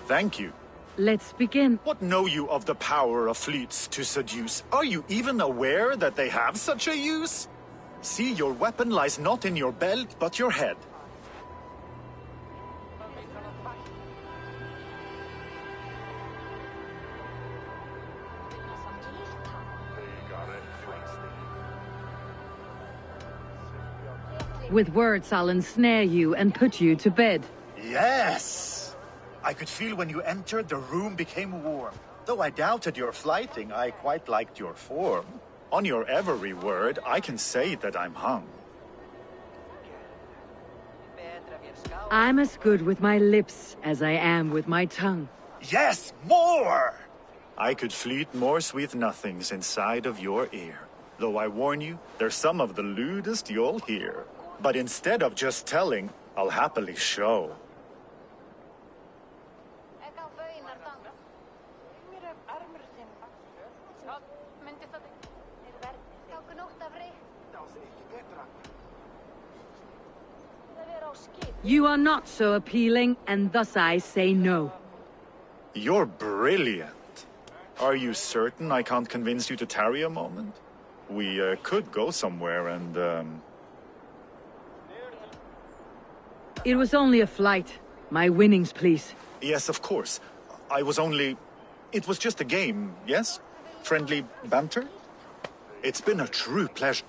Thank you. Let's begin. What know you of the power of fleets to seduce? Are you even aware that they have such a use? See, your weapon lies not in your belt, but your head. With words, I'll ensnare you and put you to bed. Yes! I could feel when you entered, the room became warm. Though I doubted your flighting, I quite liked your form. On your every word, I can say that I'm hung. I'm as good with my lips as I am with my tongue. Yes, more! I could fleet more sweet nothings inside of your ear. Though I warn you, they're some of the lewdest you'll hear. But instead of just telling, I'll happily show. You are not so appealing, and thus I say no. You're brilliant. Are you certain I can't convince you to tarry a moment? We could go somewhere and, It was only a flight. My winnings, please. Yes, of course. I was only... It was just a game, yes? Friendly banter? It's been a true pleasure.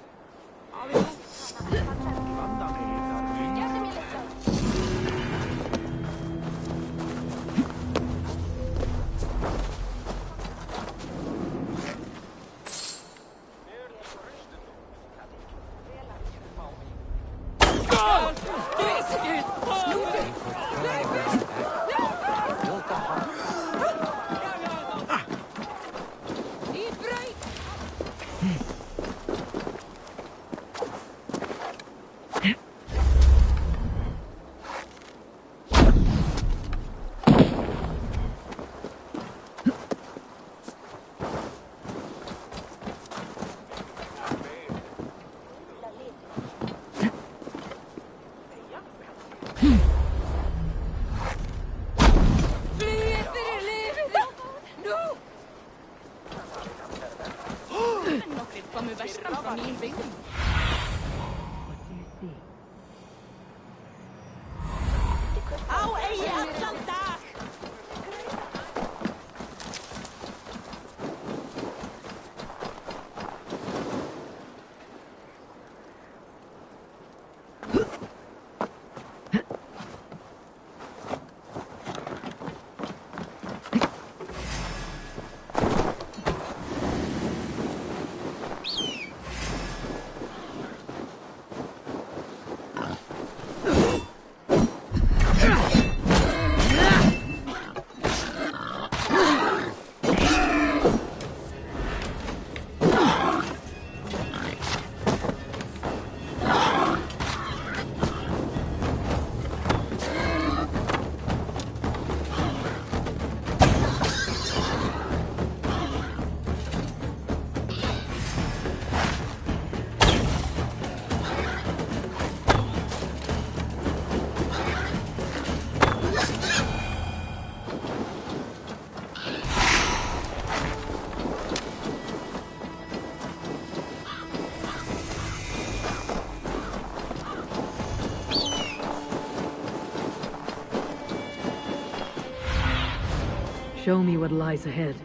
Show me what lies ahead.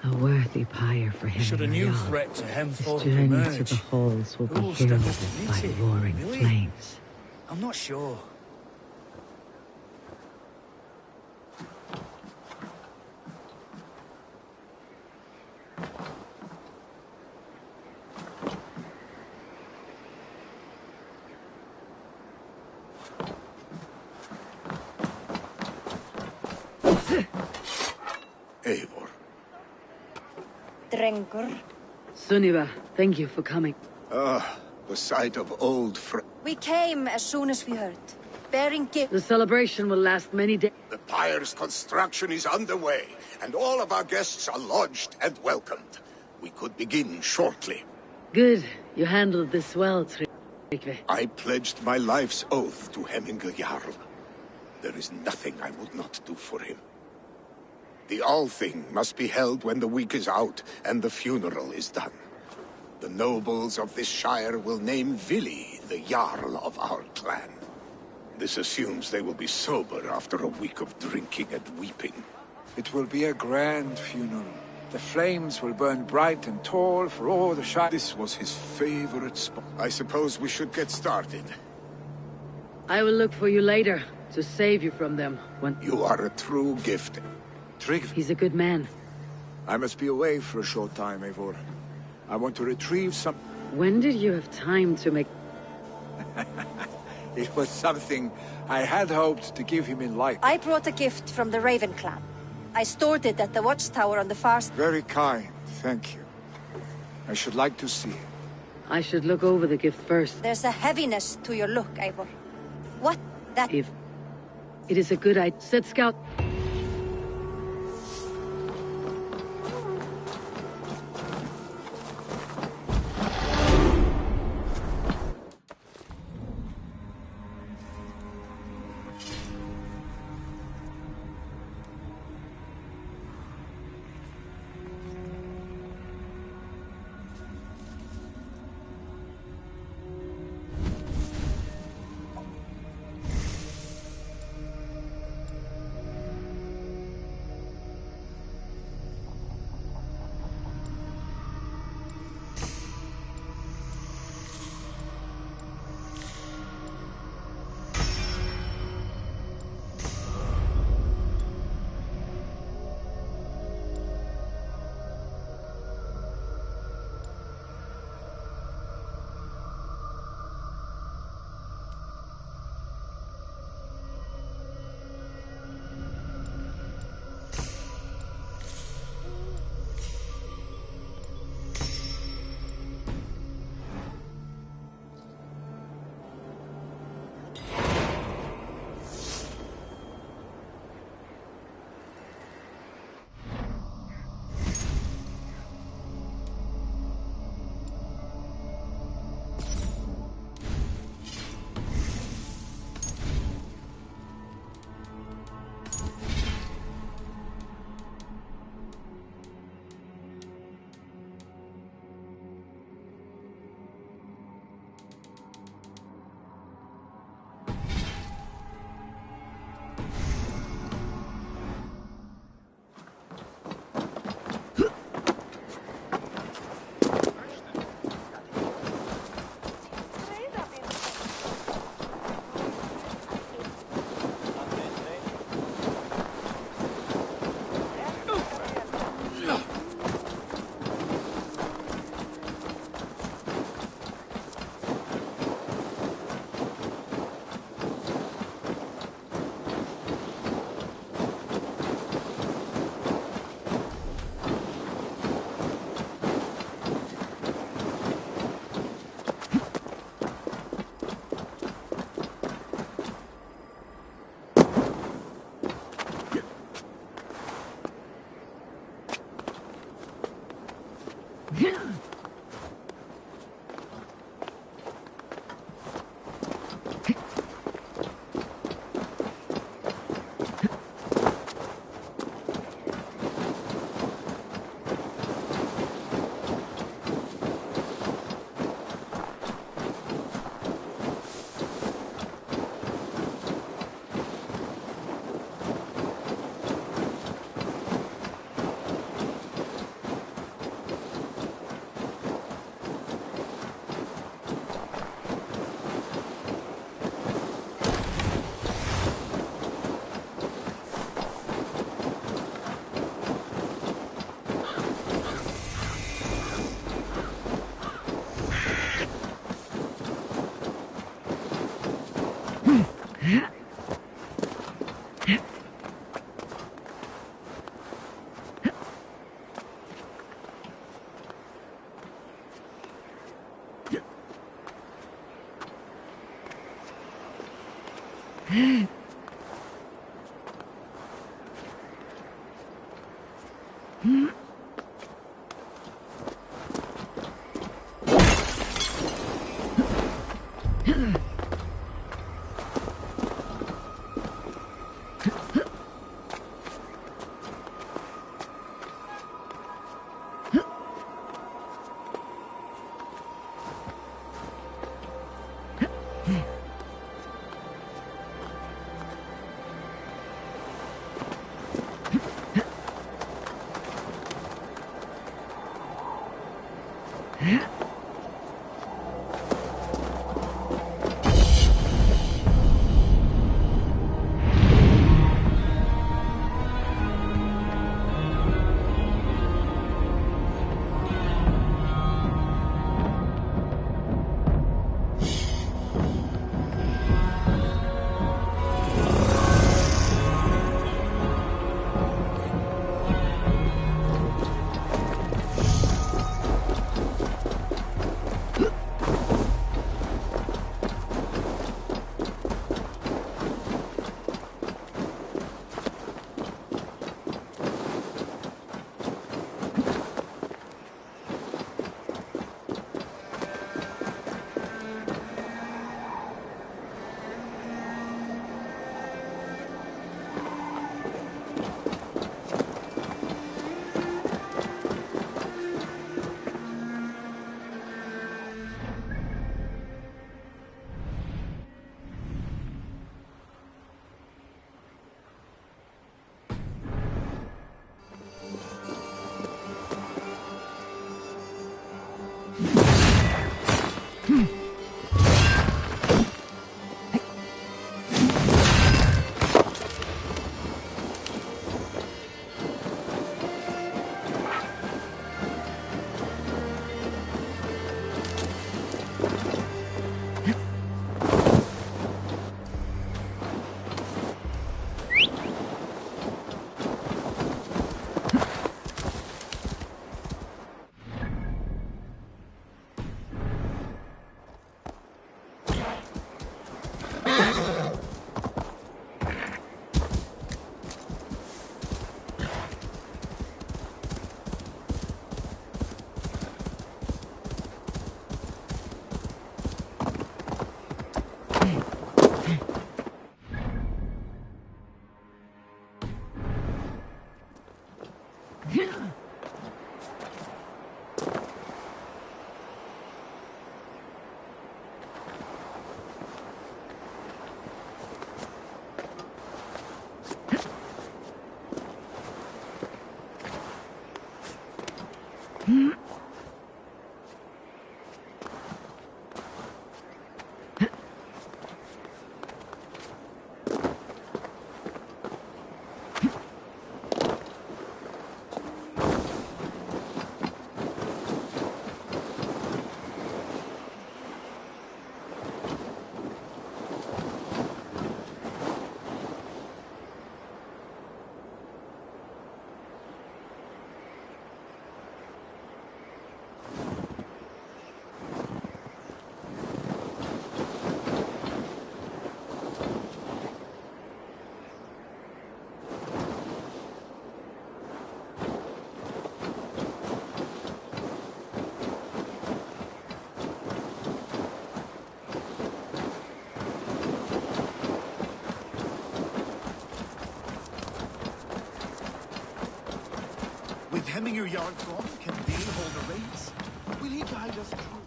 A worthy pyre for him. Should a and new Rial. threat to Hemthorpe His journey emerge, to the halls will be who'll step up heralded to by meet it? roaring Really? flames. I'm not sure. Eivor. Drengur. Sunniva, thank you for coming. Ah, the sight of old We came as soon as we heard, bearing gifts. The celebration will last many days. The pyre's construction is underway, and all of our guests are lodged and welcomed. We could begin shortly. Good. You handled this well, Tri. I pledged my life's oath to Hemminge Jarl. There is nothing I would not do for him. The Althing must be held when the week is out and the funeral is done. The nobles of this shire will name Vili the Jarl of our clan. This assumes they will be sober after a week of drinking and weeping. It will be a grand funeral. The flames will burn bright and tall for all the shire. This was his favorite spot. I suppose we should get started. I will look for you later, to save you from them when... You are a true gift. He's a good man. I must be away for a short time, Eivor. I want to retrieve some... When did you have time to make... It was something I had hoped to give him in life. I brought a gift from the Raven clan. I stored it at the watchtower on the far side. Very kind, thank you. I should like to see it. I should look over the gift first. There's a heaviness to your look, Eivor. What that... If it is a good idea, said Scout. With Hemminger Yard gone, can Bill hold the reins? Will he guide us through?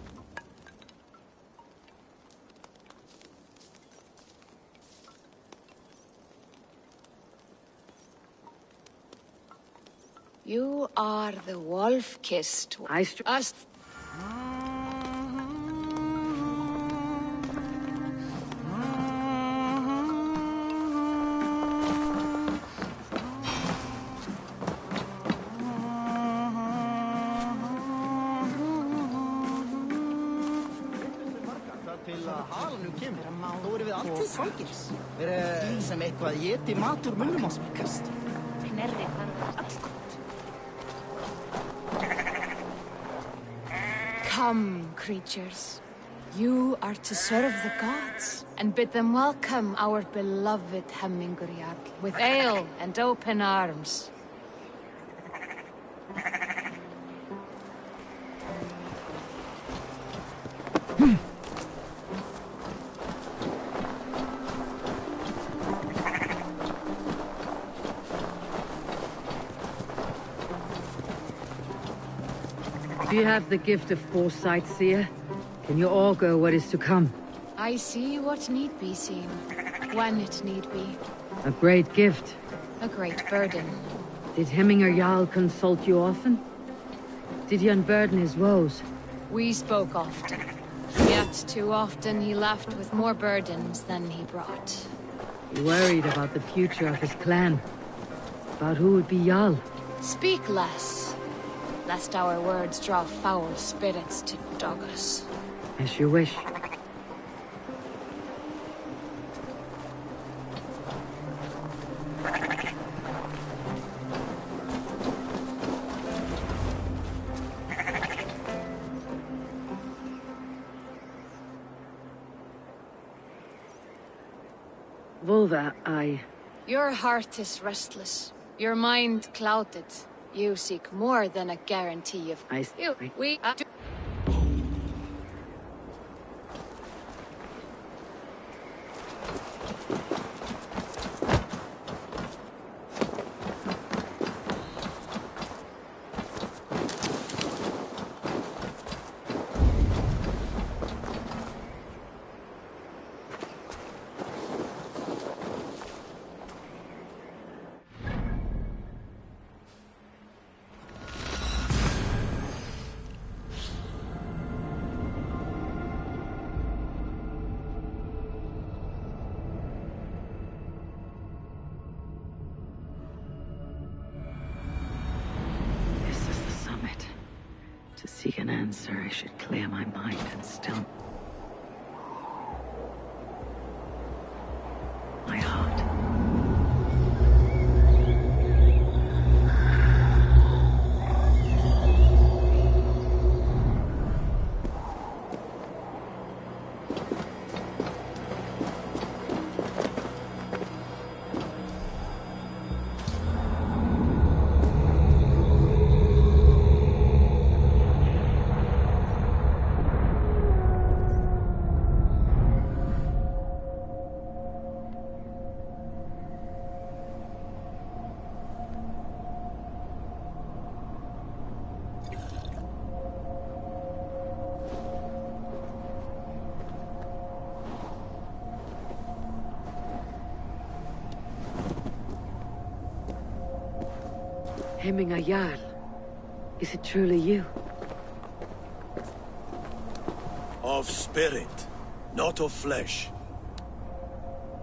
You are the wolf-kissed us. Til að halanu kemur, þá erum við alltið svangir. Sem eitthvað éti matur munnum á smikast. Knerri þarf allgott. Come, creatures. You are to serve the gods, and bid them welcome our beloved Hemmingur with ale and open arms. Do you have the gift of foresight, seer? Can you augur what is to come? I see what need be seen, when it need be. A great gift. A great burden. Did Hemminger Jarl consult you often? Did he unburden his woes? We spoke often. Yet too often he left with more burdens than he brought. He worried about the future of his clan. About who would be Jarl. Speak less, lest our words draw foul spirits to dog us. As you wish. Volva, Your heart is restless. Your mind clouded. You seek more than a guarantee of... To seek an answer, I should clear my mind and still my heart. Hemminga Jarl, is it truly you? Of spirit, not of flesh.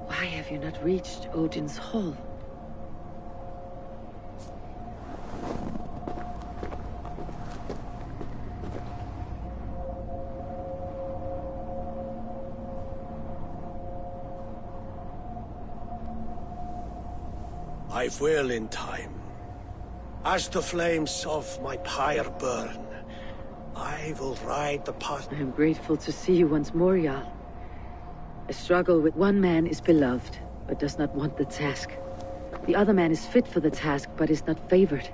Why have you not reached Odin's Hall? I will in time. As the flames of my pyre burn, I will ride the path. I am grateful to see you once more, Jarl. A struggle with one man is beloved, but does not want the task. The other man is fit for the task, but is not favored.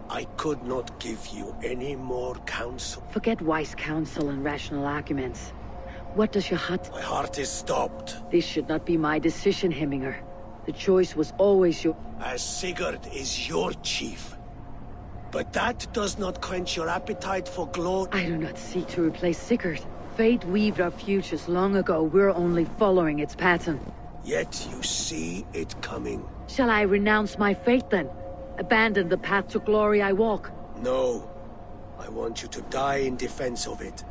I could not give you any more counsel. Forget wise counsel and rational arguments. What does your heart... My heart is stopped. This should not be my decision, Hemminger. The choice was always your... As Sigurd is your chief. But that does not quench your appetite for glory. I do not seek to replace Sigurd. Fate weaved our futures long ago. We're only following its pattern. Yet you see it coming. Shall I renounce my fate then? Abandon the path to glory I walk? No. I want you to die in defense of it.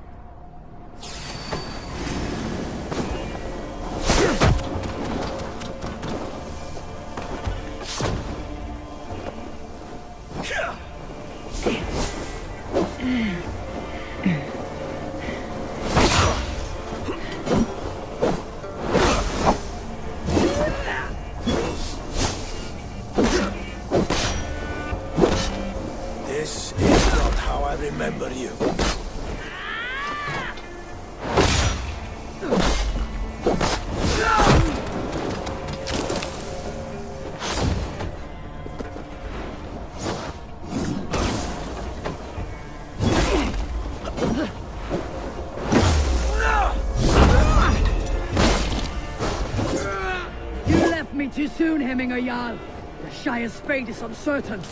This is not how I remember you. You left me too soon, Hemminger Jarl. The Shire's fate is uncertain.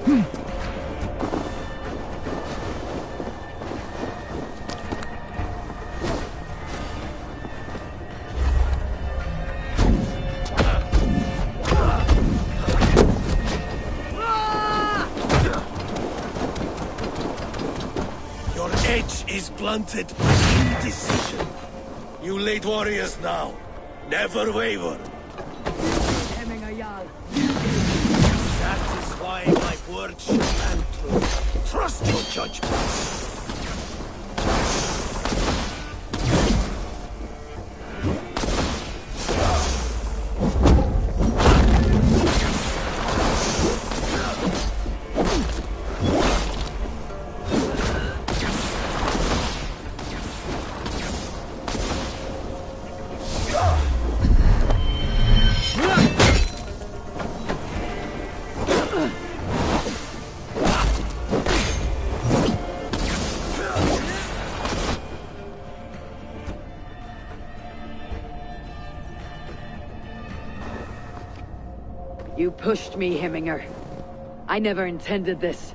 Your edge is blunted by indecision. You late warriors now. Never waver. That is why my words shall stand true. Trust your judgment. You pushed me, Hemminger. I never intended this.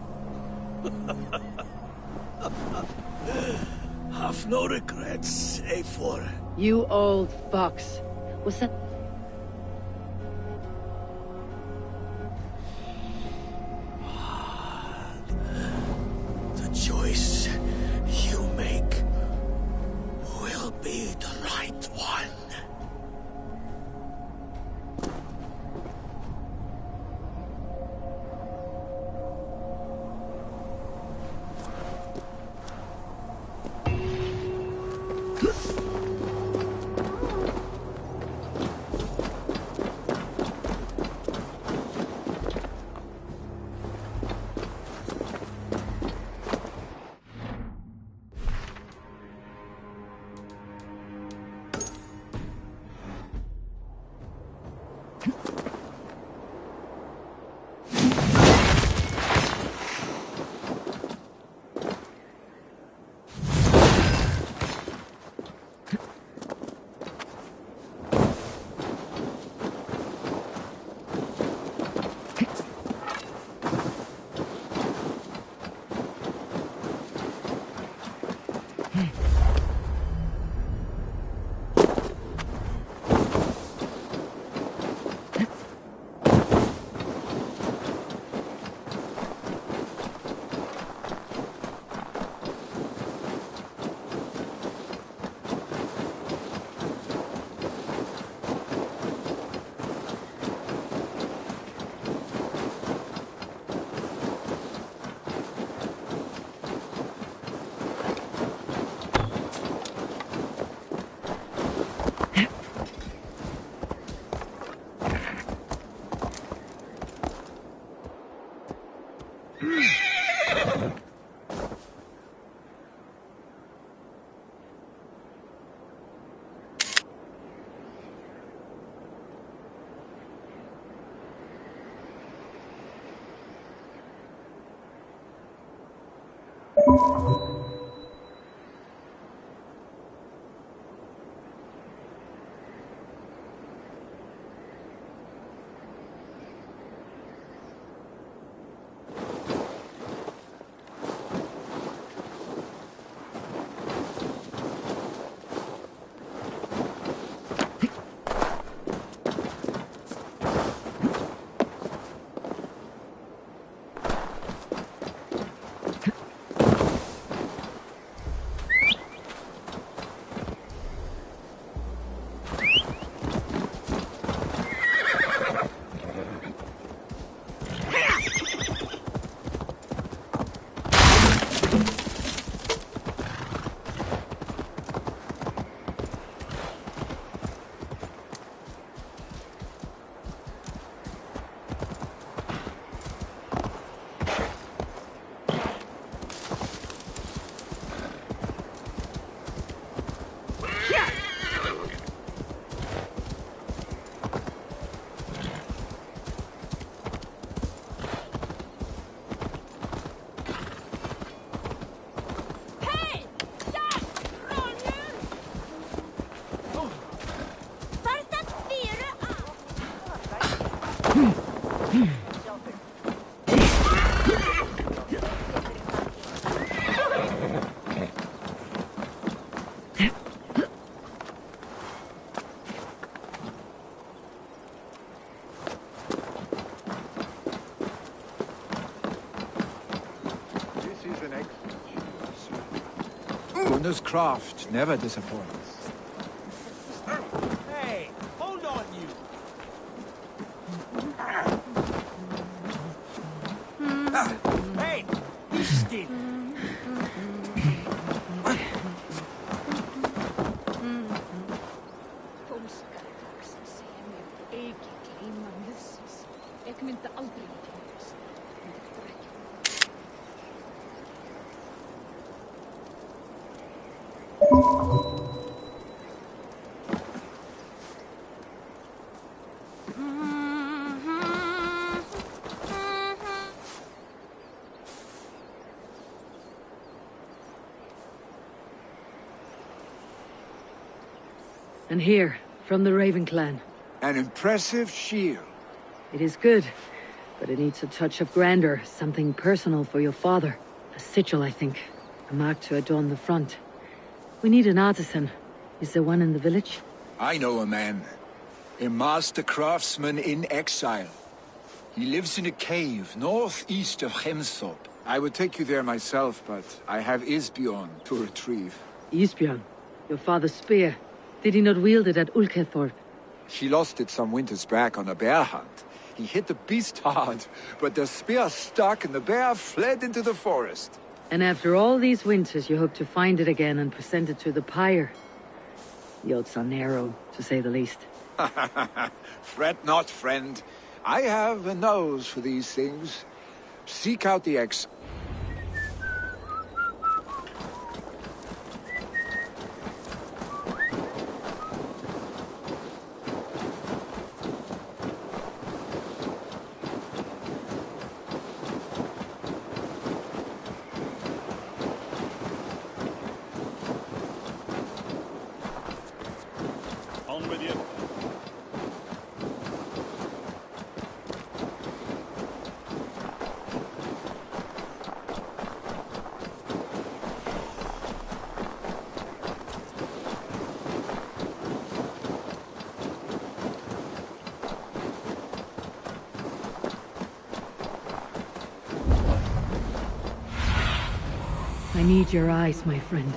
Have no regrets, A4. You old fox. Was that... The choice you make will be the right one. Gardener's craft never disappoints. Hey, hold on, you. Hey, be still. And here, from the Raven clan. An impressive shield. It is good, but it needs a touch of grandeur, something personal for your father. A sigil, I think. A mark to adorn the front. We need an artisan. Is there one in the village? I know a man. A master craftsman in exile. He lives in a cave northeast of Hemthorpe. I would take you there myself, but I have Isbjorn to retrieve. Isbjorn, your father's spear. Did he not wield it at Ulkethorpe? He lost it some winters back on a bear hunt. He hit the beast hard, but the spear stuck and the bear fled into the forest. And after all these winters, you hope to find it again and present it to the pyre. The odds are narrow, to say the least. Fret not, friend. I have a nose for these things. Seek out the X. On with you. I need your eyes, my friend.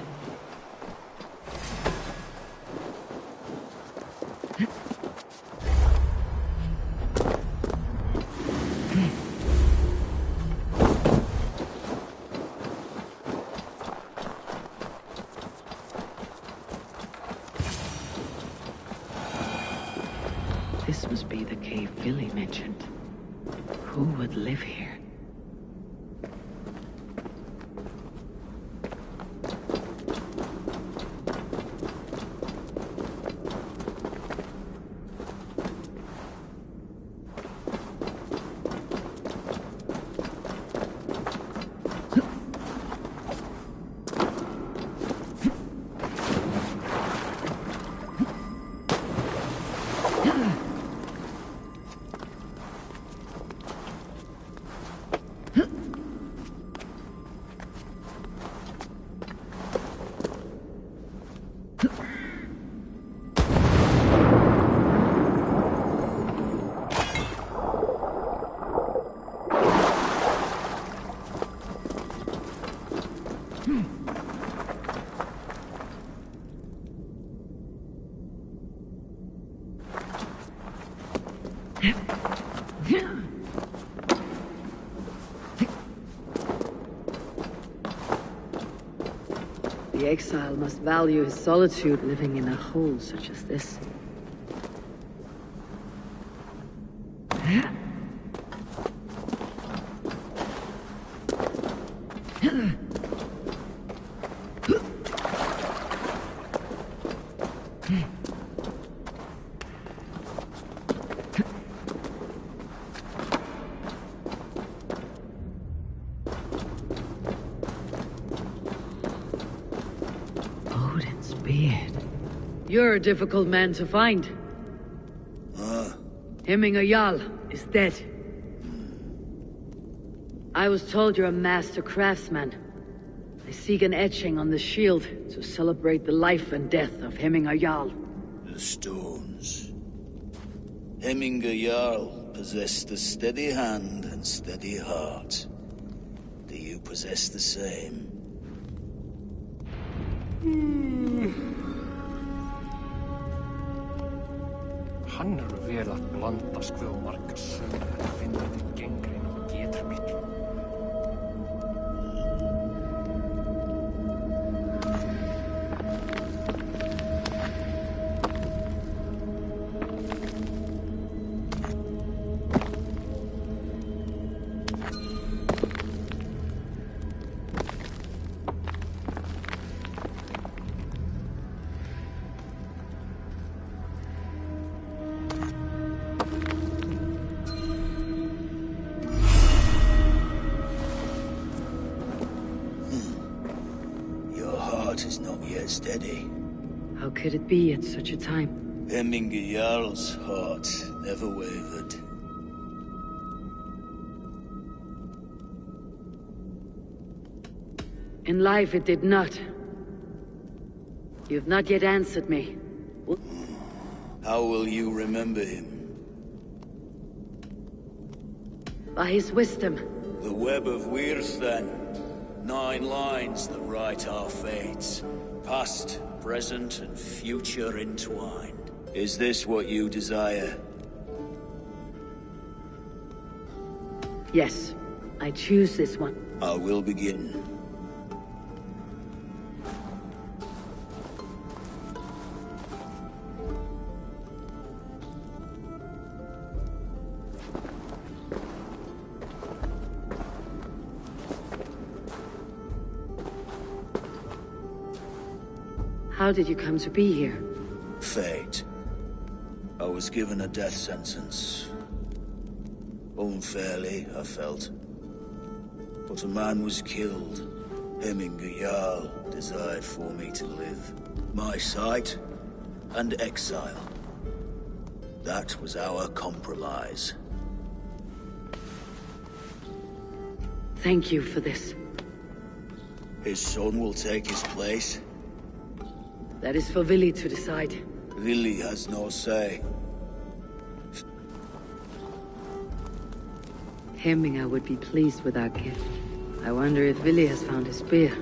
This must be the cave Billy mentioned. Who would live here? The exile must value his solitude living in a hole such as this. Odin's beard. You're a difficult man to find. Hemminger Jarl is dead. I was told you're a master craftsman. I seek an etching on the shield to celebrate the life and death of Hemminger Jarl. The stones. Hemminger Jarl possessed a steady hand and steady heart. Do you possess the same? Han har velat planta skvillmarka sönder att finna till gängren och getermik. Is not yet steady. How could it be at such a time? Hemminger Jarl's heart never wavered. In life it did not. You have not yet answered me. How will you remember him? By his wisdom. The web of Wirth, then. 9 lines that write our fates. Past, present, and future entwined. Is this what you desire? Yes, I choose this one. I will begin. How did you come to be here? Fate. I was given a death sentence. Unfairly, I felt. But a man was killed. Hemminger Jarl desired for me to live. My sight and exile. That was our compromise. Thank you for this. His son will take his place. That is for Vili to decide. Vili has no say. Hemminger would be pleased with our gift. I wonder if Vili has found his spear.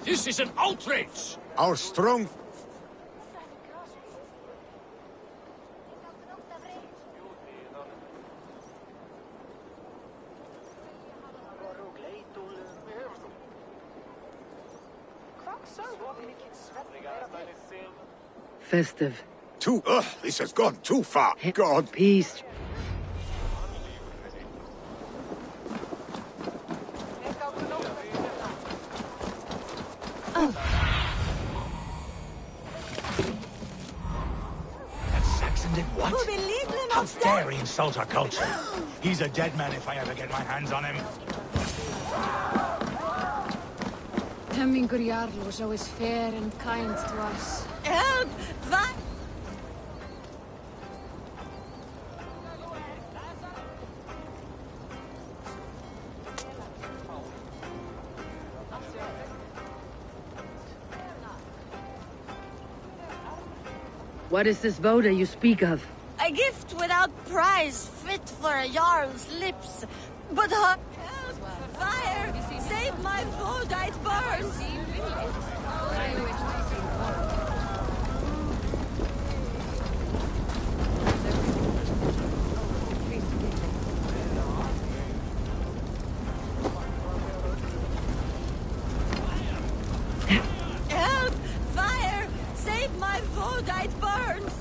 This is an outrage! Our strong... Festive. This has gone too far. God. Peace. That Saxon did what? How dare he insult our culture? He's a dead man if I ever get my hands on him. Hemmingur Jarl was always fair and kind to us. Help! What is this voda you speak of? A gift without price, fit for a Jarl's lips. But help! Fire! Save my food, it burns! Help! Fire! Save my food, it burns!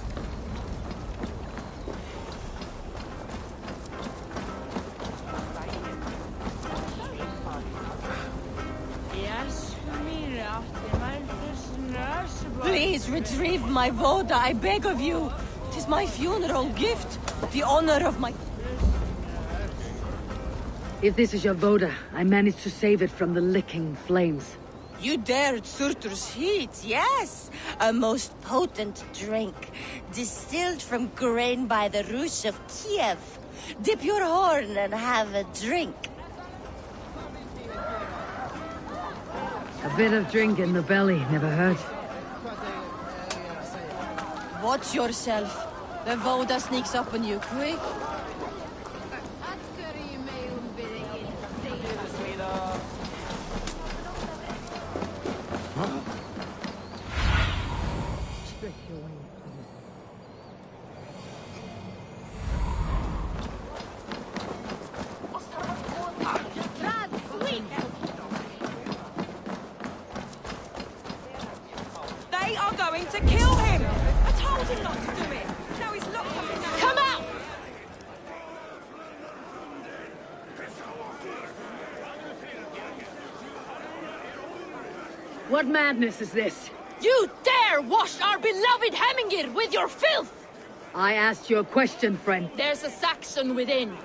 Please retrieve my voda, I beg of you. 'Tis my funeral gift, the honor of my... If this is your voda, I managed to save it from the licking flames. You dared Surtur's heat, yes. A most potent drink, distilled from grain by the Rus of Kiev. Dip your horn and have a drink. A bit of drink in the belly never hurt. Watch yourself. The voda sneaks up on you quick. They are going to kill him! I told him not to do it! Now he's locked up in that... Come out! What madness is this? You dare wash our beloved Hemmingir with your filth! I asked you a question, friend. There's a Saxon within.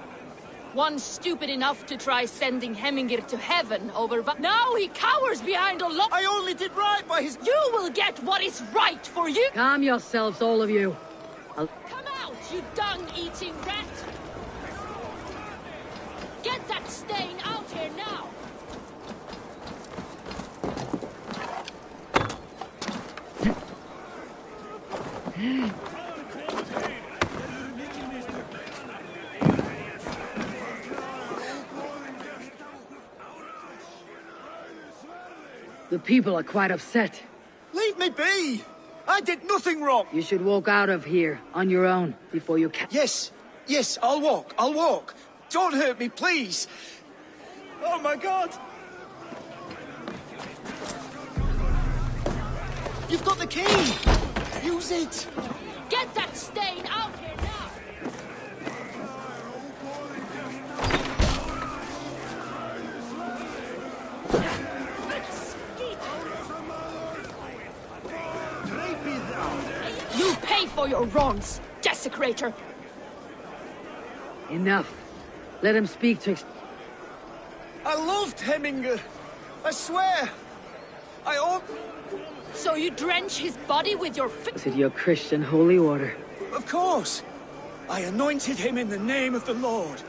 One stupid enough to try sending Hemmingir to heaven over Now he cowers behind a lock. I only did right by his... You will get what is right for you! Calm yourselves, all of you. Come out, you dung-eating rat! Get that stain out here now! The people are quite upset. Leave me be! I did nothing wrong! You should walk out of here on your own before you catch... Yes, I'll walk. Don't hurt me, please! Oh my god! You've got the key! Use it! Get that stain out here now! You pay for your wrongs, desecrator! Enough. Let him speak to... I loved Hemminger. I swear. I ought... So you drench his body with your Is it your Christian holy order? Of course. I anointed him in the name of the Lord.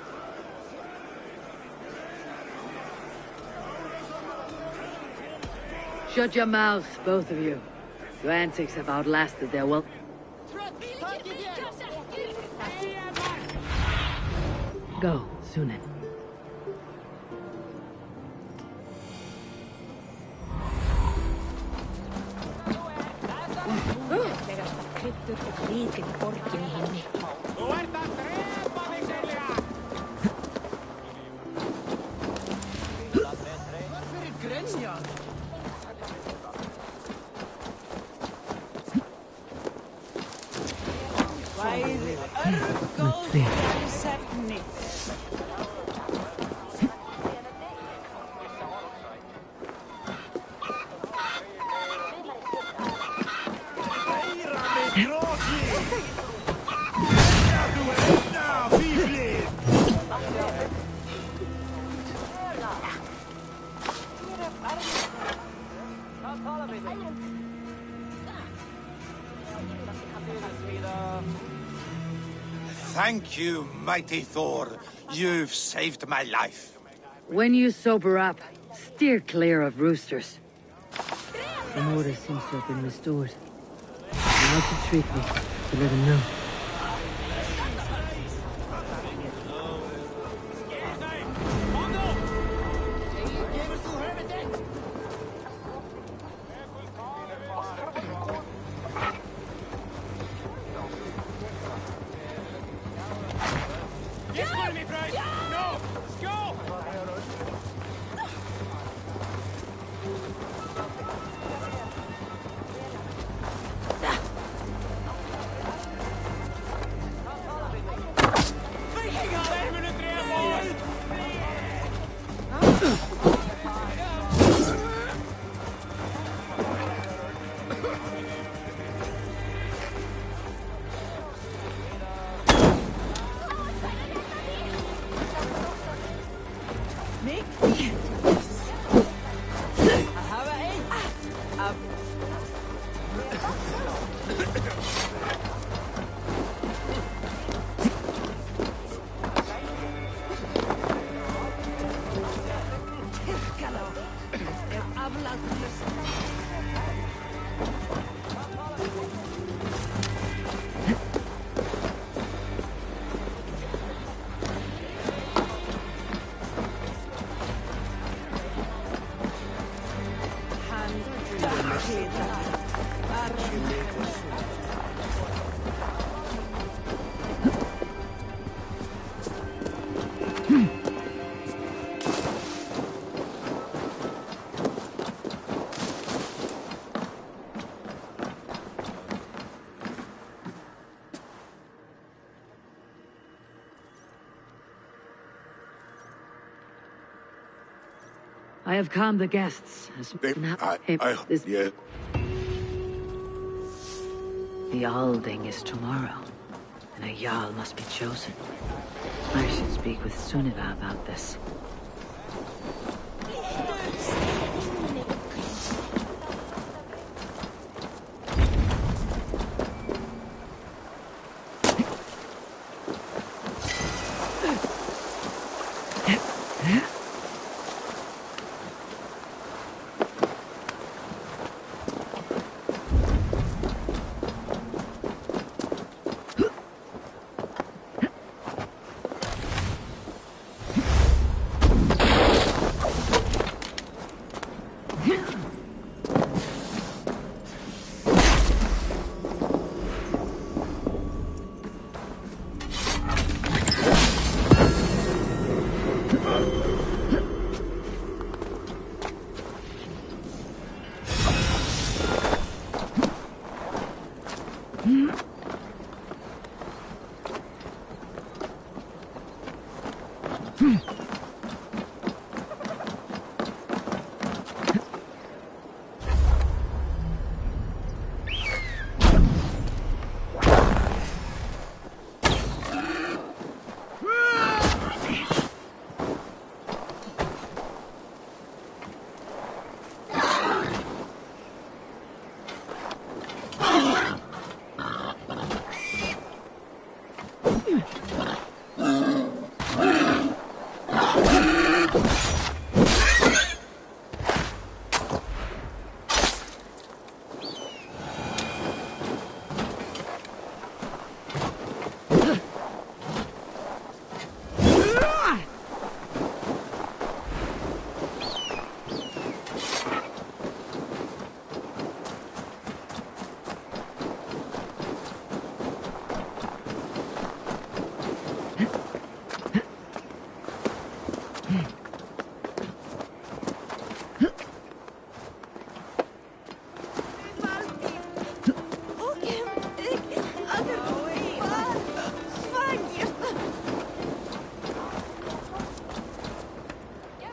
Shut your mouths, both of you. Your antics have outlasted their welcome. Go, Sunan. Now, vive! Thank you, mighty Thor. You've saved my life. When you sober up, steer clear of roosters. The order seems to have been restored. Now to treat me, to let him know. I have calmed the guests. Yeah. The Alding is tomorrow, and a Jarl must be chosen. I should speak with Sunniva about this.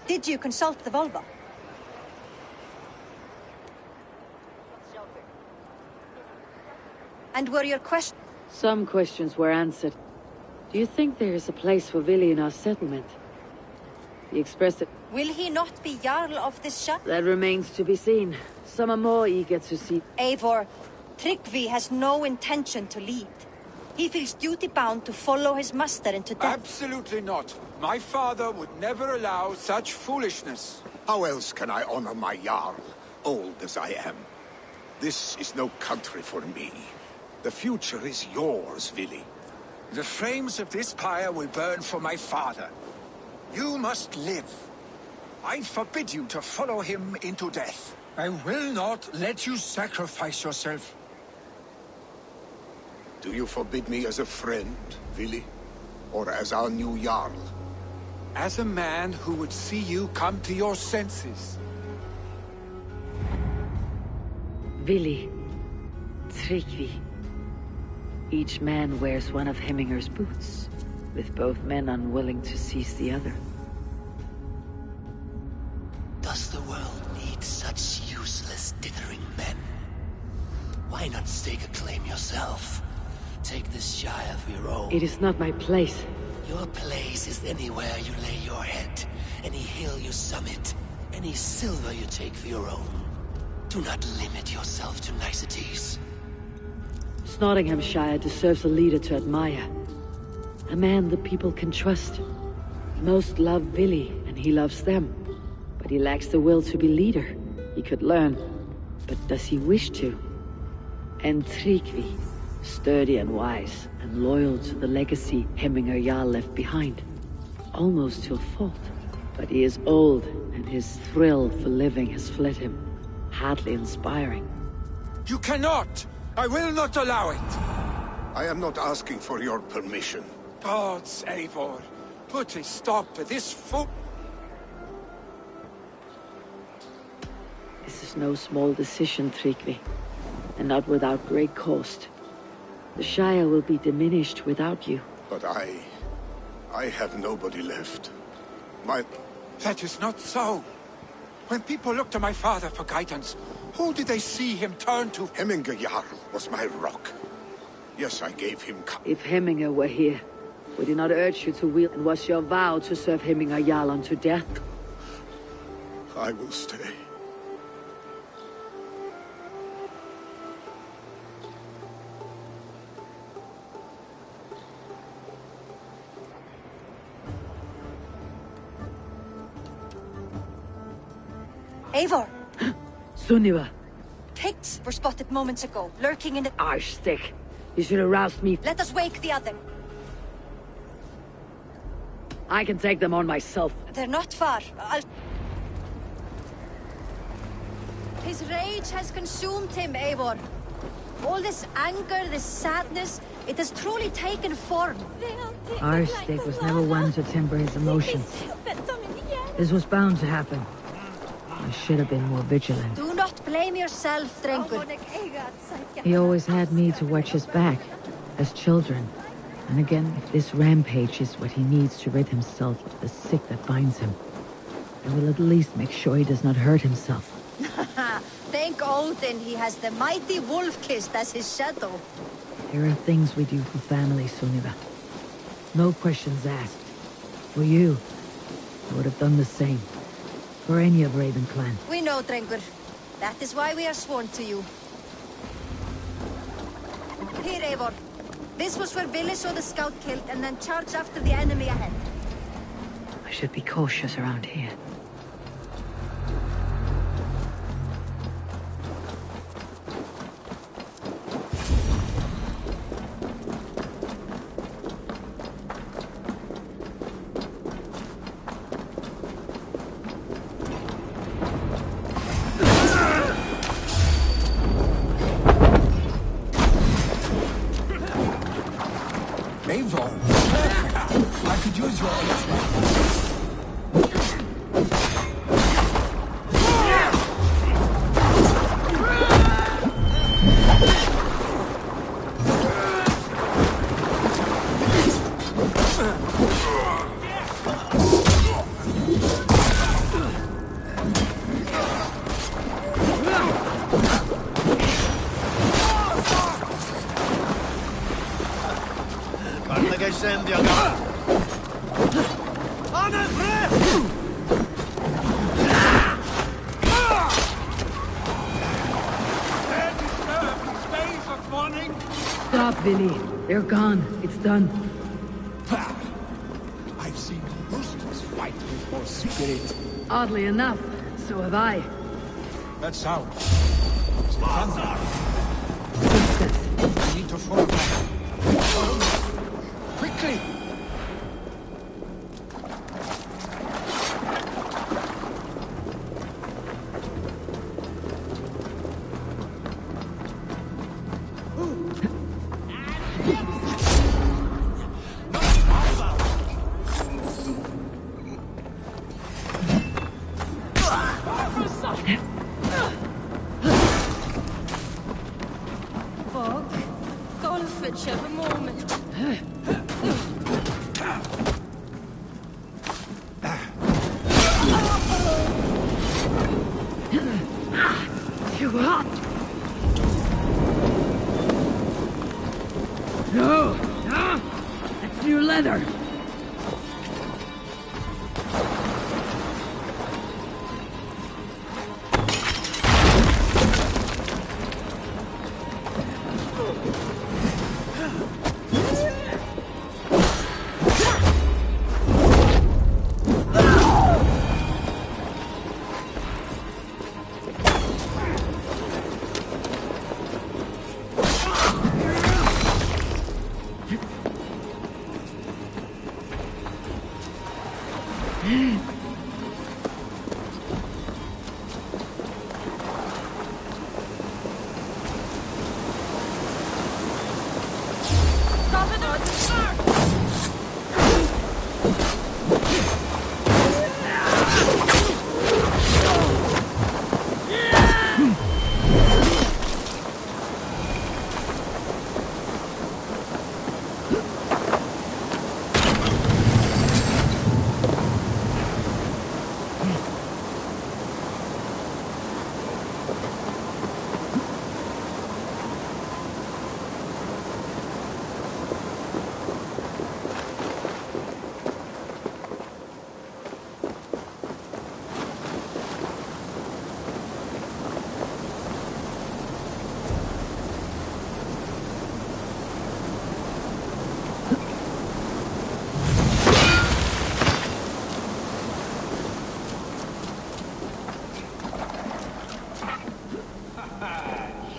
Did you consult the Volva? And were your questions? Some questions were answered. Do you think there is a place for Vili in our settlement? He expressed it. Will he not be Jarl of this shop? That remains to be seen. Some are more eager to see. Eivor, Tryggvi has no intention to lead. He feels duty-bound to follow his master into death. Absolutely not. My father would never allow such foolishness. How else can I honor my Jarl, old as I am? This is no country for me. The future is yours, Vili. The flames of this pyre will burn for my father. You must live. I forbid you to follow him into death. I will not let you sacrifice yourself. Do you forbid me as a friend, Vili? Or as our new Jarl? As a man who would see you come to your senses. Vili. Tryggvi. Each man wears one of Hemminger's boots, with both men unwilling to seize the other. Does the world need such useless, dithering men? Why not stake a claim yourself? Take this shy of your own. It is not my place. Your place is anywhere you lay your head, any hill you summit, any silver you take for your own. Do not limit yourself to niceties. Nottinghamshire deserves a leader to admire. A man the people can trust. Most love Vili, and he loves them. But he lacks the will to be leader. He could learn. But does he wish to? And Tryggvi, sturdy and wise, and loyal to the legacy Hemminger Jarl left behind. Almost to a fault. But he is old, and his thrill for living has fled him. Hardly inspiring. You cannot! I will not allow it! I am not asking for your permission. Gods, Eivor, put a stop to this fool. This is no small decision, Tryggvi, and not without great cost. The Shire will be diminished without you. But I have nobody left. That is not so. When people look to my father for guidance, who did they see him turn to? Hemminger Jarl was my rock. Yes, I gave him... If Hemminger were here, would he not urge you to wield? And was your vow to serve Hemminger Jarl unto death? I will stay. Eivor! Sunniva! Picts were spotted moments ago, lurking in the... Arstick! You should have roused me. Let us wake the other. I can take them on myself. They're not far. His rage has consumed him, Eivor. All this anger, this sadness, it has truly taken form. Arstick was never one to temper his emotions. This was bound to happen. I should have been more vigilant. Do not blame yourself, Drengur. He always had me to watch his back, as children. And again, if this rampage is what he needs to rid himself of the sick that binds him, I will at least make sure he does not hurt himself. Thank Odin he has the mighty Wolf-Kissed as his shadow. There are things we do for family, Sunniva. No questions asked. For you, I would have done the same. For any of Raven clan. We know, Drengur. That is why we are sworn to you. Here, Eivor. This was where Vili saw the scout killed and then charged after the enemy ahead. I should be cautious around here. Eivor, I could use your... Billy, they're gone. It's done. I've seen roosters fight with more spirit. Oddly enough, so have I. That sound. It's the thunder. We need to follow that. Quickly! Fog, Golfitch of a moment. Too hot. No, no, that's new leather.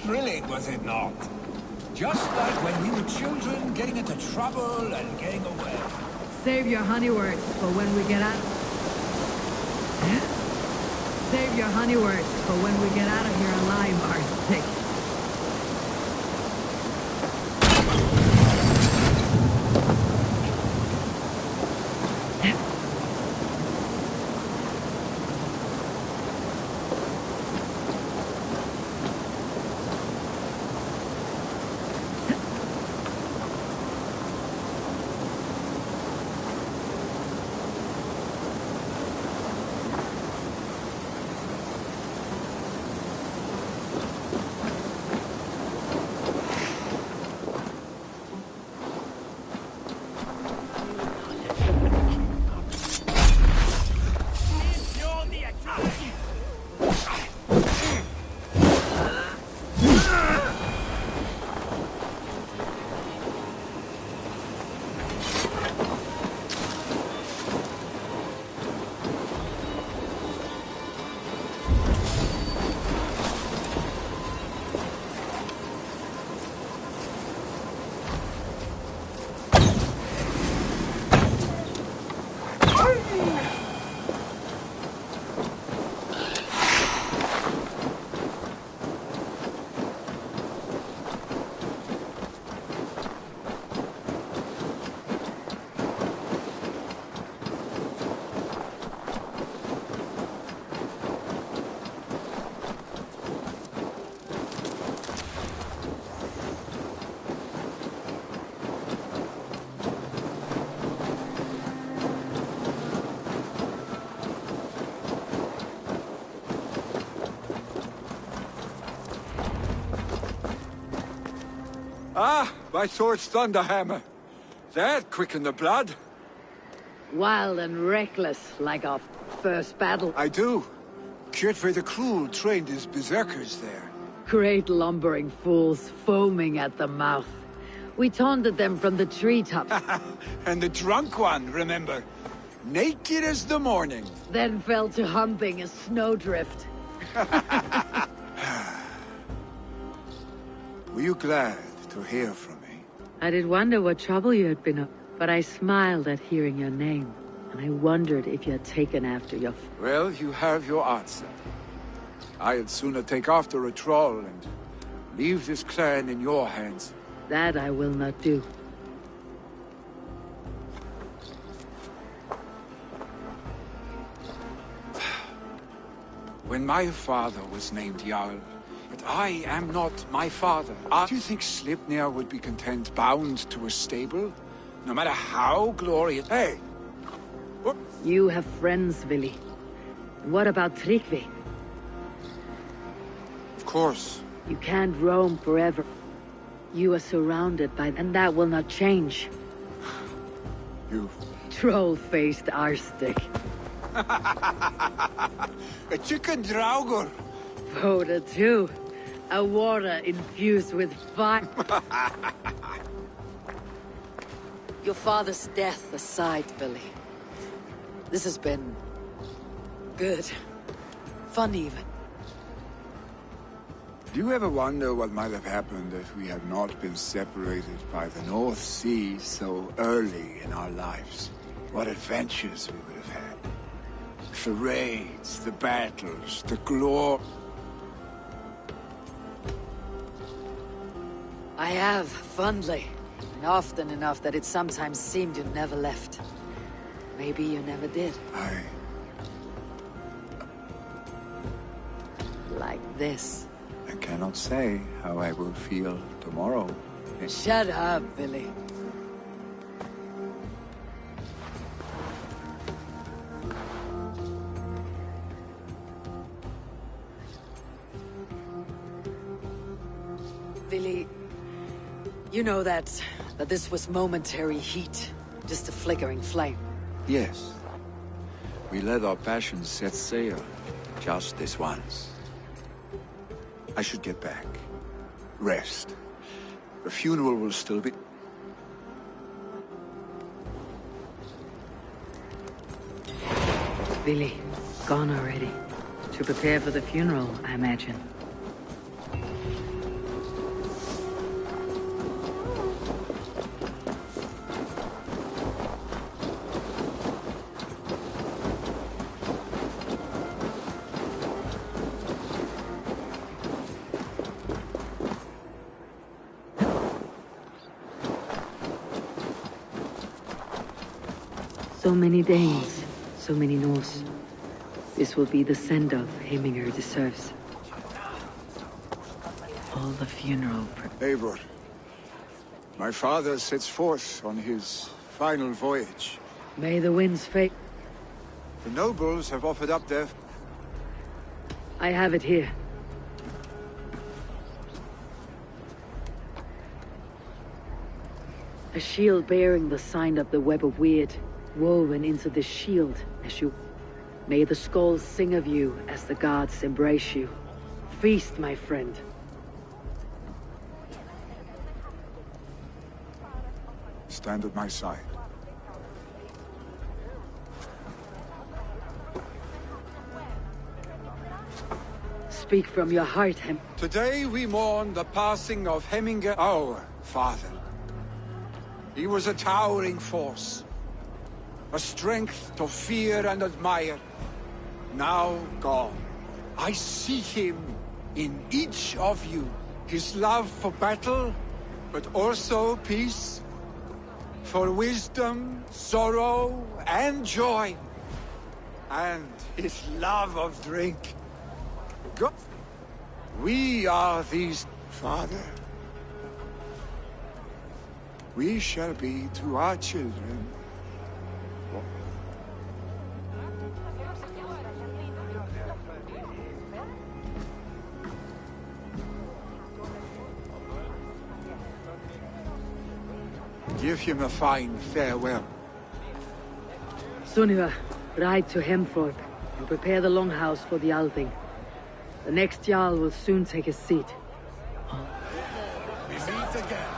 Thrilling, was it not? Just like when we were children, getting into trouble and getting away. Save your honey words for when we get out. Save your honey words for when we get out of here alive, Arctic. Ah, my sword's Thunderhammer. That quickened the blood. Wild and reckless, like our first battle. I do. Kjotve the Cruel trained his berserkers there. Great lumbering fools, foaming at the mouth. We taunted them from the treetops. And the drunk one, remember? Naked as the morning. Then fell to humping a snowdrift. Were you glad to hear from me? I did wonder what trouble you had been up, but I smiled at hearing your name, and I wondered if you had taken after your... Well, you have your answer. I had sooner take after a troll and leave this clan in your hands. That I will not do. When my father was named Jarl, but I am not my father. Do you think Slipnir would be content bound to a stable? No matter how glorious... Hey! What? You have friends, Vili. What about Tryggvi? Of course. You can't roam forever. You are surrounded by... and that will not change. You... Troll-faced arstick. A chicken draugur. Voda too. A water infused with fire. Your father's death aside, Billy. This has been... good. Fun, even. Do you ever wonder what might have happened if we had not been separated by the North Sea so early in our lives? What adventures we would have had. The raids, the battles, the glory. I have, fondly. And often enough that it sometimes seemed you never left. Maybe you never did. Like this. I cannot say how I will feel tomorrow. Shut up, Billy. Billy, you know that this was momentary heat, just a flickering flame. Yes. We let our passions set sail, just this once. I should get back. Rest. The funeral will still be... Vili, gone already. To prepare for the funeral, I imagine. So many Danes, so many Norse. This will be the send-off Heminger deserves. All the funeral... Eivor, my father sets forth on his final voyage. May the winds fade. The nobles have offered up their... I have it here. A shield bearing the sign of the Web of Weird, woven into the shield as you... May the skulls sing of you as the gods embrace you. Feast, my friend. Stand at my side. Speak from your heart, Today we mourn the passing of Heminger, our father. He was a towering force. A strength to fear and admire. Now gone. I see him in each of you. His love for battle, but also peace. For wisdom, sorrow, and joy. And his love of drink. We are these, Father. We shall be to our children. Give him a fine farewell. Sunniva, ride to Hemthorpe and prepare the longhouse for the Althing. The next Jarl will soon take his seat. We meet again.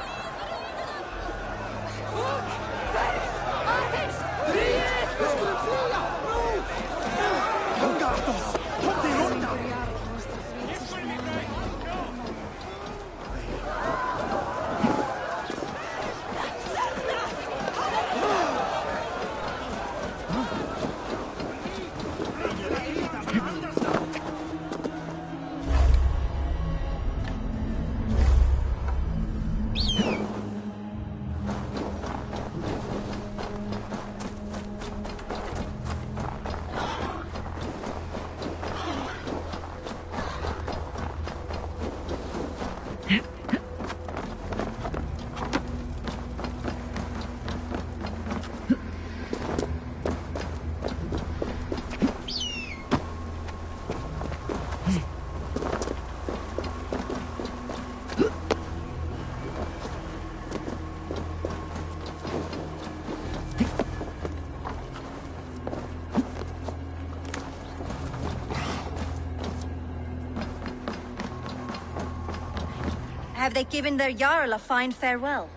Have they given their Jarl a fine farewell?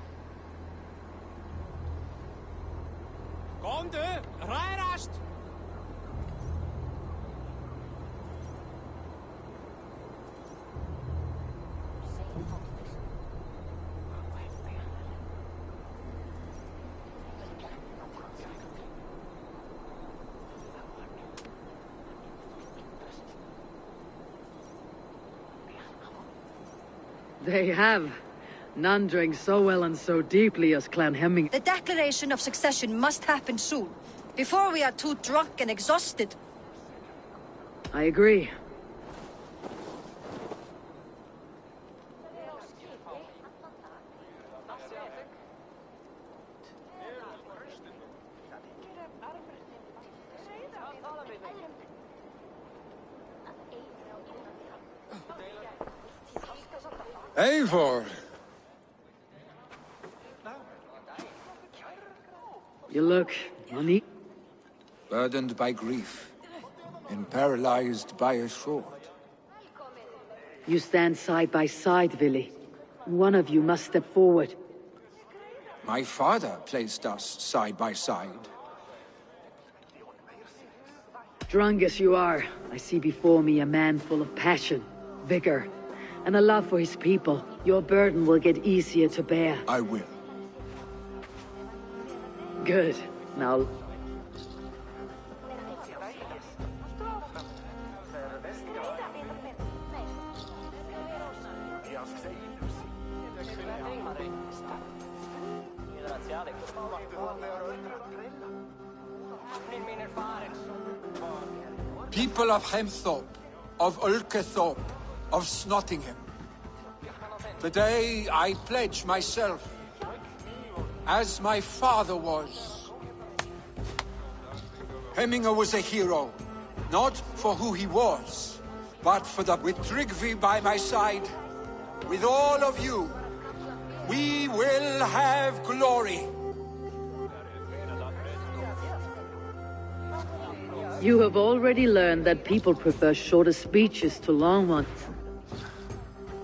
Kom du, rærast! They have. None drank so well and so deeply as Clan Hemming. The declaration of succession must happen soon, before we are too drunk and exhausted. I agree. Eivor! You look uneasy. Burdened by grief, and paralyzed by a sword. You stand side by side, Vili. One of you must step forward. My father placed us side by side. Drunk as you are, I see before me a man full of passion, vigor, and a love for his people. Your burden will get easier to bear. I will. Good. Now... People of Hemthorpe, of Ulkethorpe, of Snottingham. Today I pledge myself, as my father was. Hemminger was a hero, not for who he was, but for the... With Tryggvi by my side, with all of you, we will have glory. You have already learned that people prefer shorter speeches to long ones.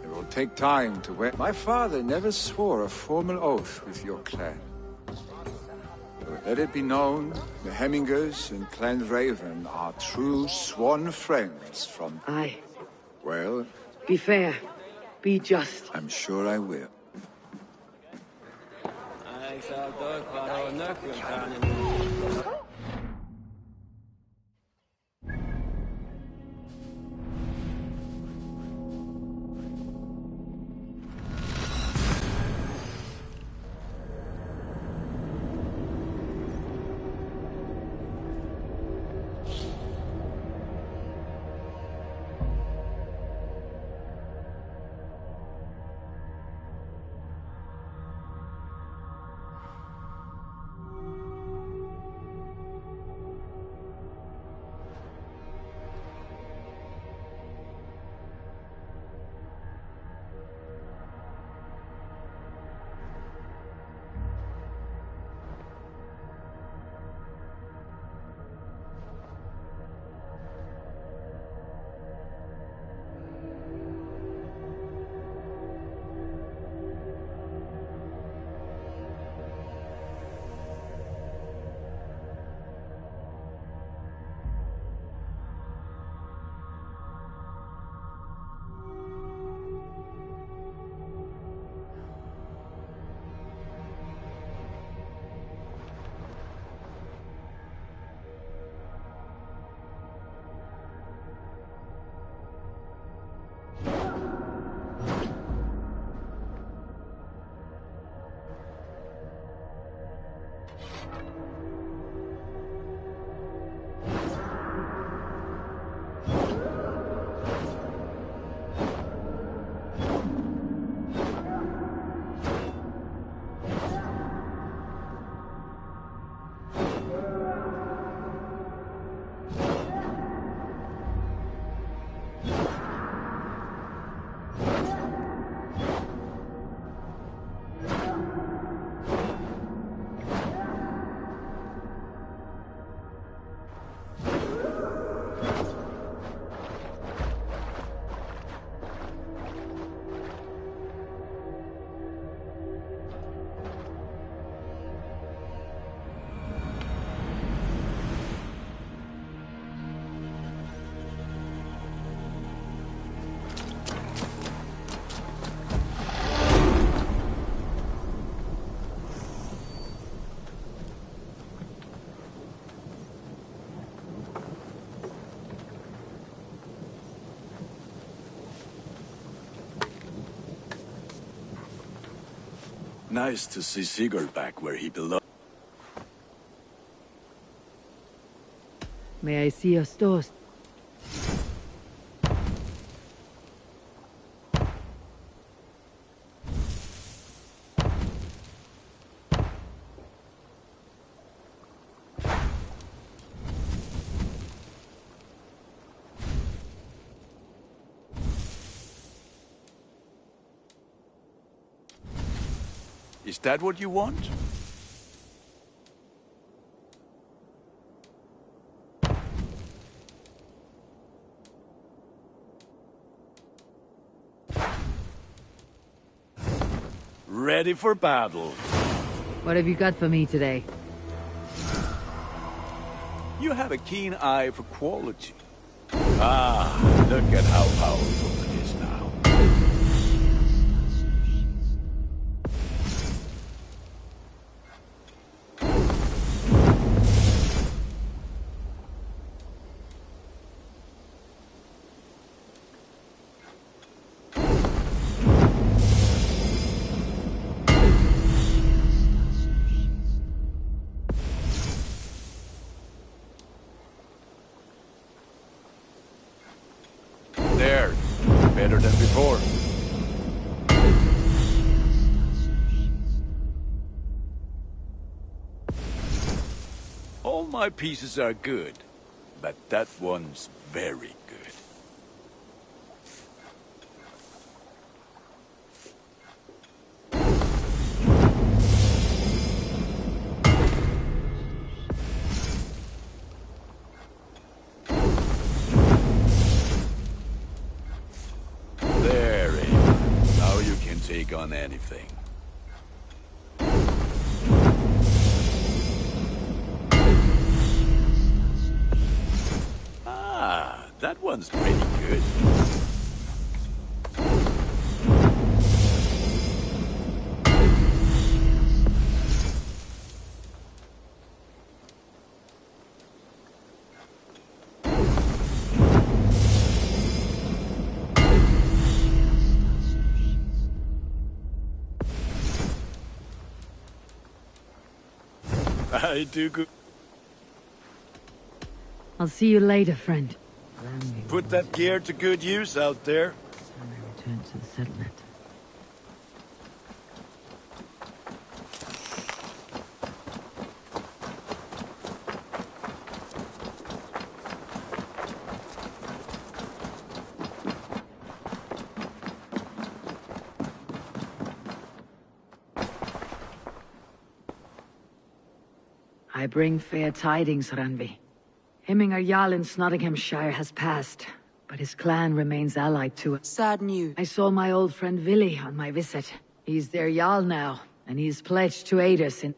It will take time to wear... My father never swore a formal oath with your clan. But let it be known, the Hemmingers and Clan Raven are true sworn friends from... Aye. Well... Be fair. Be just. I'm sure I will. Nice to see Sigurd back where he belongs. May I see your stores? Is that what you want? Ready for battle. What have you got for me today? You have a keen eye for quality. Ah, look at how powerful it is now. There, better than before. All my pieces are good, but that one's very good. There, Eivor. Now you can take on anything. Ah, that one's pretty good. I do good. I'll see you later, friend. Put that gear to good use out there. And I return to the settlement. I bring fair tidings, Randvi. Hemminger Jarl in Nottinghamshire has passed, but his clan remains allied to us. Sad news. I saw my old friend Vili on my visit. He's their Jarl now, and he's pledged to aid us in...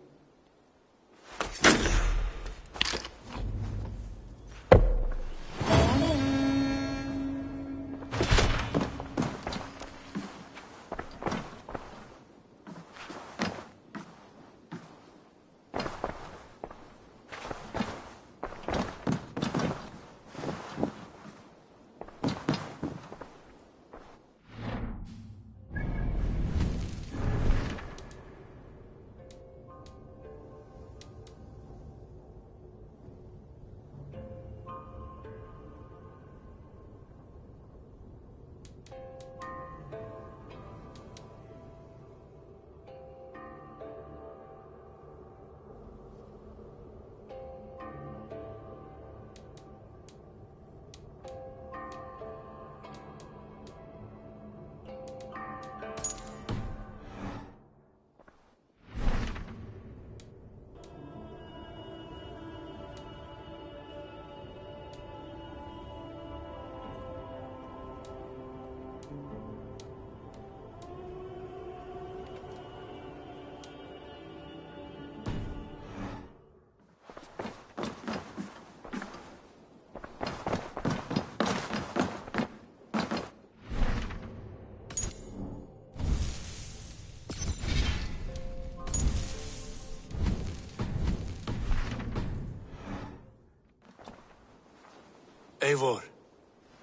Eivor,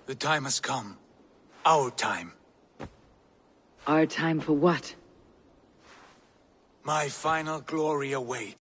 the time has come. Our time. Our time for what? My final glory awaits.